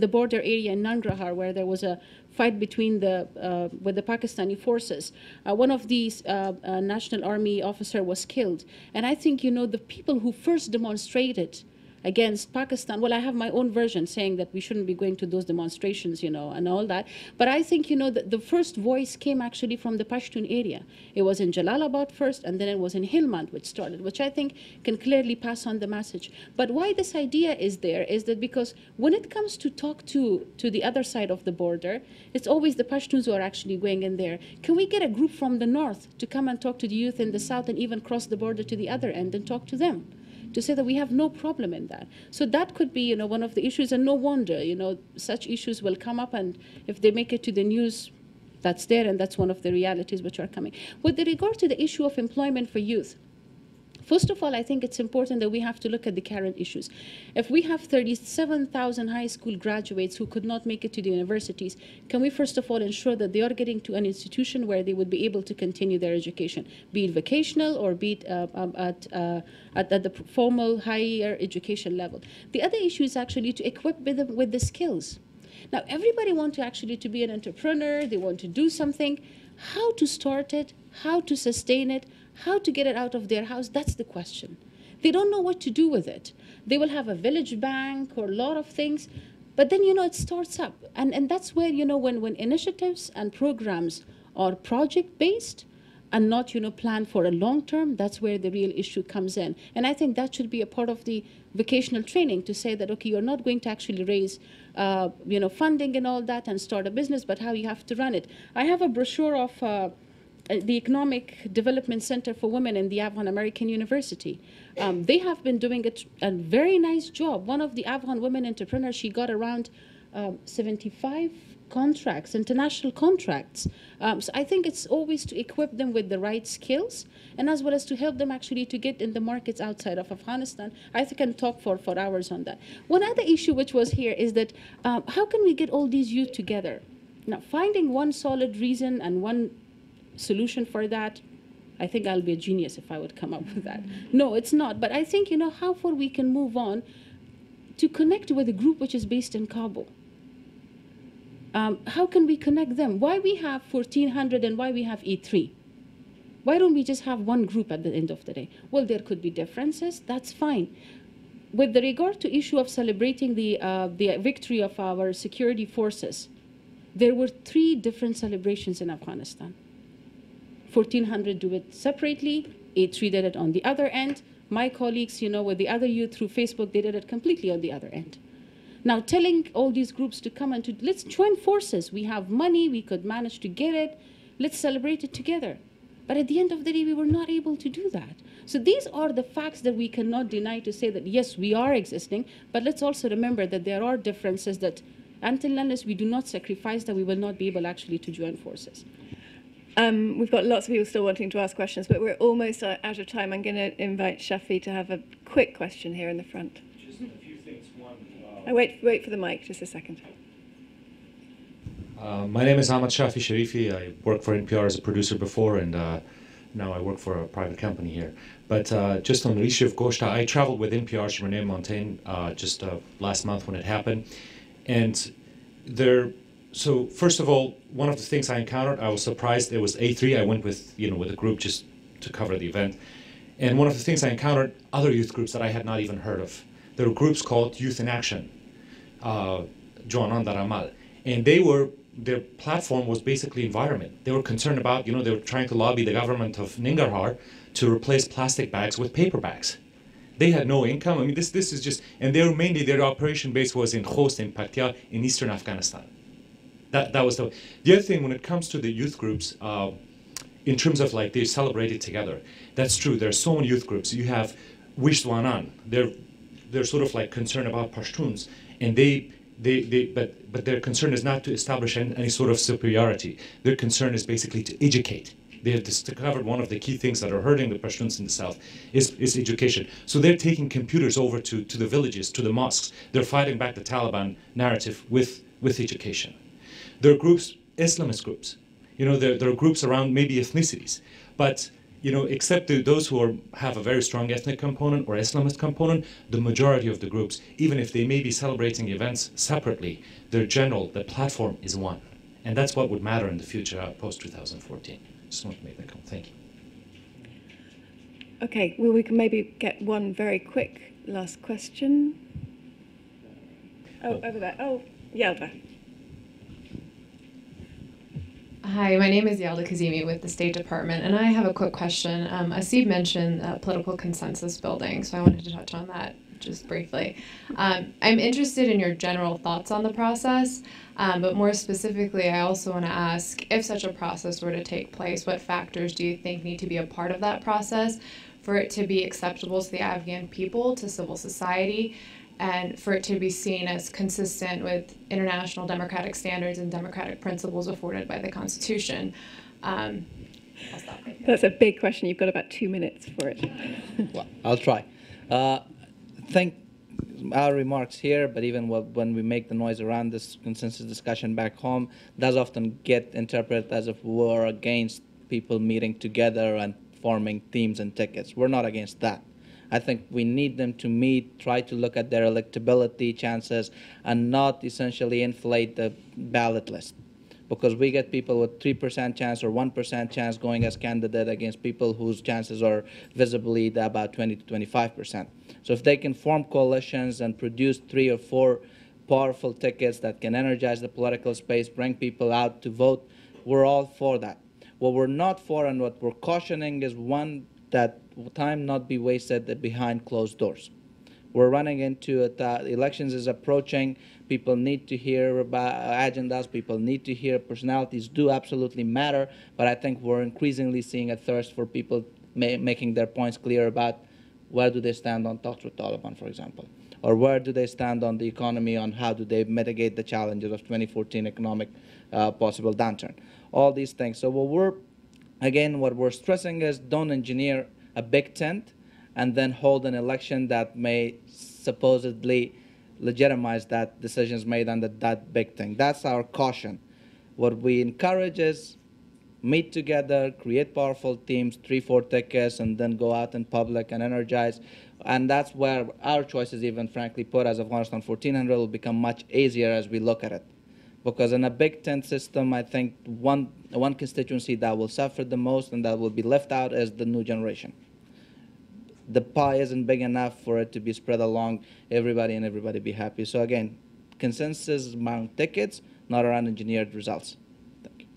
the border area in Nangarhar, where there was a fight between with the Pakistani forces, one of these National Army officer was killed. And I think, the people who first demonstrated against Pakistan, well, I have my own version saying that we shouldn't be going to those demonstrations, and all that. But I think, the first voice came actually from the Pashtun area. It was in Jalalabad first, and then it was in Helmand which started, which I think can clearly pass on the message. But why this idea is there is that because when it comes to talk to the other side of the border, it's always the Pashtuns who are actually going in there. Can we get a group from the north to come and talk to the youth in the south and even cross the border to the other end and talk to them? To say that we have no problem in that. So that could be, one of the issues, and no wonder, such issues will come up, and if they make it to the news, that's there, and that's one of the realities which are coming. With regard to the issue of employment for youth, first of all, I think it's important that we have to look at the current issues. If we have 37,000 high school graduates who could not make it to the universities, can we first of all ensure that they are getting to an institution where they would be able to continue their education, be it vocational or be it at the formal higher education level? The other issue is actually to equip them with the skills. Now, everybody wants to actually to be an entrepreneur, they want to do something. How to start it, how to sustain it, how to get it out of their house, that's the question. They don't know what to do with it. They will have a village bank or a lot of things, but then, it starts up. And that's where, when initiatives and programs are project-based and not, planned for a long term, that's where the real issue comes in. And I think that should be a part of the vocational training to say that, okay, you're not going to actually raise, funding and all that and start a business, but how you have to run it. I have a brochure of the Economic Development Center for Women in the Afghan American University. They have been doing a very nice job. One of the Afghan women entrepreneurs, she got around 75 contracts, international contracts. So I think it's always to equip them with the right skills, and as well as to help them actually to get in the markets outside of Afghanistan. I think I can talk for hours on that. One other issue which was here is that how can we get all these youth together? Now, finding one solid reason and one solution for that, I think I'll be a genius if I would come up with that. No, it's not. But I think, how far we can move on to connect with a group which is based in Kabul. How can we connect them? Why we have 1400 and why we have E3? Why don't we just have one group at the end of the day? Well, there could be differences. That's fine. With the regard to issue of celebrating the victory of our security forces, there were 3 different celebrations in Afghanistan. 1400 do it separately, A3 did it on the other end. My colleagues, with the other youth through Facebook, they did it completely on the other end. Now, telling all these groups to come and let's join forces. We have money, we could manage to get it. Let's celebrate it together. But at the end of the day, we were not able to do that. So these are the facts that we cannot deny to say that, yes, we are existing, but let's also remember that there are differences that until and unless we do not sacrifice that, we will not be able actually to join forces. We've got lots of people still wanting to ask questions, but we're almost out of time. I'm going to invite Shafi to have a quick question here in the front. Just a few things. One, wait for the mic, just a second. My name is Ahmad Shafi Sharifi. I worked for NPR as a producer before, and now I work for a private company here. But just on the issue of Goshta, I traveled with NPR's Renee Montaigne just last month when it happened. And So first of all, one of the things I encountered, I was surprised. It was A3. I went with with a group just to cover the event, and one of the things I encountered, other youth groups that I had not even heard of. There were groups called Youth in Action, Joanan Daramal, and their platform was basically environment. They were concerned about, they were trying to lobby the government of Ningarhar to replace plastic bags with paper bags. They had no income. I mean, this is just, and their operation base was in Khost, in Paktia, in eastern Afghanistan. That was the other thing when it comes to the youth groups, in terms of like they celebrated together. That's true. There are so many youth groups. You have Wishdwanan. They're sort of like concerned about Pashtuns, and but their concern is not to establish any sort of superiority. Their concern is basically to educate. They have discovered one of the key things that are hurting the Pashtuns in the south is education. So they're taking computers over to the villages, to the mosques. They're fighting back the Taliban narrative with education. There are groups, Islamist groups. There are groups around maybe ethnicities, but except those who have a very strong ethnic component or Islamist component, the majority of the groups, even if they may be celebrating events separately, the platform is one. And that's what would matter in the future post-2014. Just want to make that comment. Thank you. Okay, well, we can maybe get one very quick last question. Oh, over there. Oh, Yelva. Hi, my name is Yalda Kazemi with the State Department, and I have a quick question. Asib mentioned political consensus building, so I wanted to touch on that just briefly. I'm interested in your general thoughts on the process, but more specifically, I also want to ask, if such a process were to take place, what factors do you think need to be a part of that process for it to be acceptable to the Afghan people, to civil society, and for it to be seen as consistent with international democratic standards and democratic principles afforded by the Constitution? I'll stop right there. That's a big question. You've got about 2 minutes for it. Well, I'll try. I think our remarks here, but even when we make the noise around this consensus discussion back home, does often get interpreted as if we're against people meeting together and forming teams and tickets. We're not against that. I think we need them to meet, try to look at their electability chances, and not essentially inflate the ballot list. Because we get people with 3% chance or 1% chance going as candidate against people whose chances are visibly about 20 to 25%. So if they can form coalitions and produce 3 or 4 powerful tickets that can energize the political space, bring people out to vote, we're all for that. What we're not for and what we're cautioning is, one, that time not be wasted behind closed doors. We're running into it. Elections is approaching. People need to hear about agendas. People need to hear personalities do absolutely matter. But I think we're increasingly seeing a thirst for people making their points clear about where do they stand on talks with Taliban, for example, or where do they stand on the economy, on how do they mitigate the challenges of 2014 economic possible downturn. All these things. So what we're stressing is, don't engineer a big tent and then hold an election that may supposedly legitimize that decisions made under that big thing. That's our caution. What we encourage is meet together, create powerful teams, 3-4 tickets, and then go out in public and energize. And that's where our choices, even frankly put, as Afghanistan 1400 will become much easier as we look at it. Because in a big tent system, I think one constituency that will suffer the most and that will be left out is the new generation. The pie isn't big enough for it to be spread along everybody and everybody be happy. So again, consensus among tickets, not around engineered results. Thank you.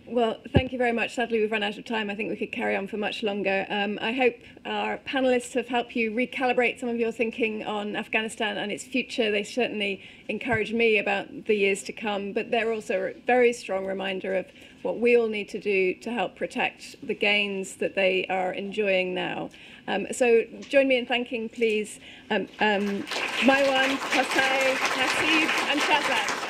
Well, thank you very much. Sadly, we've run out of time. I think we could carry on for much longer. I hope our panelists have helped you recalibrate some of your thinking on Afghanistan and its future. They certainly encourage me about the years to come, but they're also a very strong reminder of what we all need to do to help protect the gains that they are enjoying now. So join me in thanking, please, Maiwan, Hosay, Nasib, and Shazad.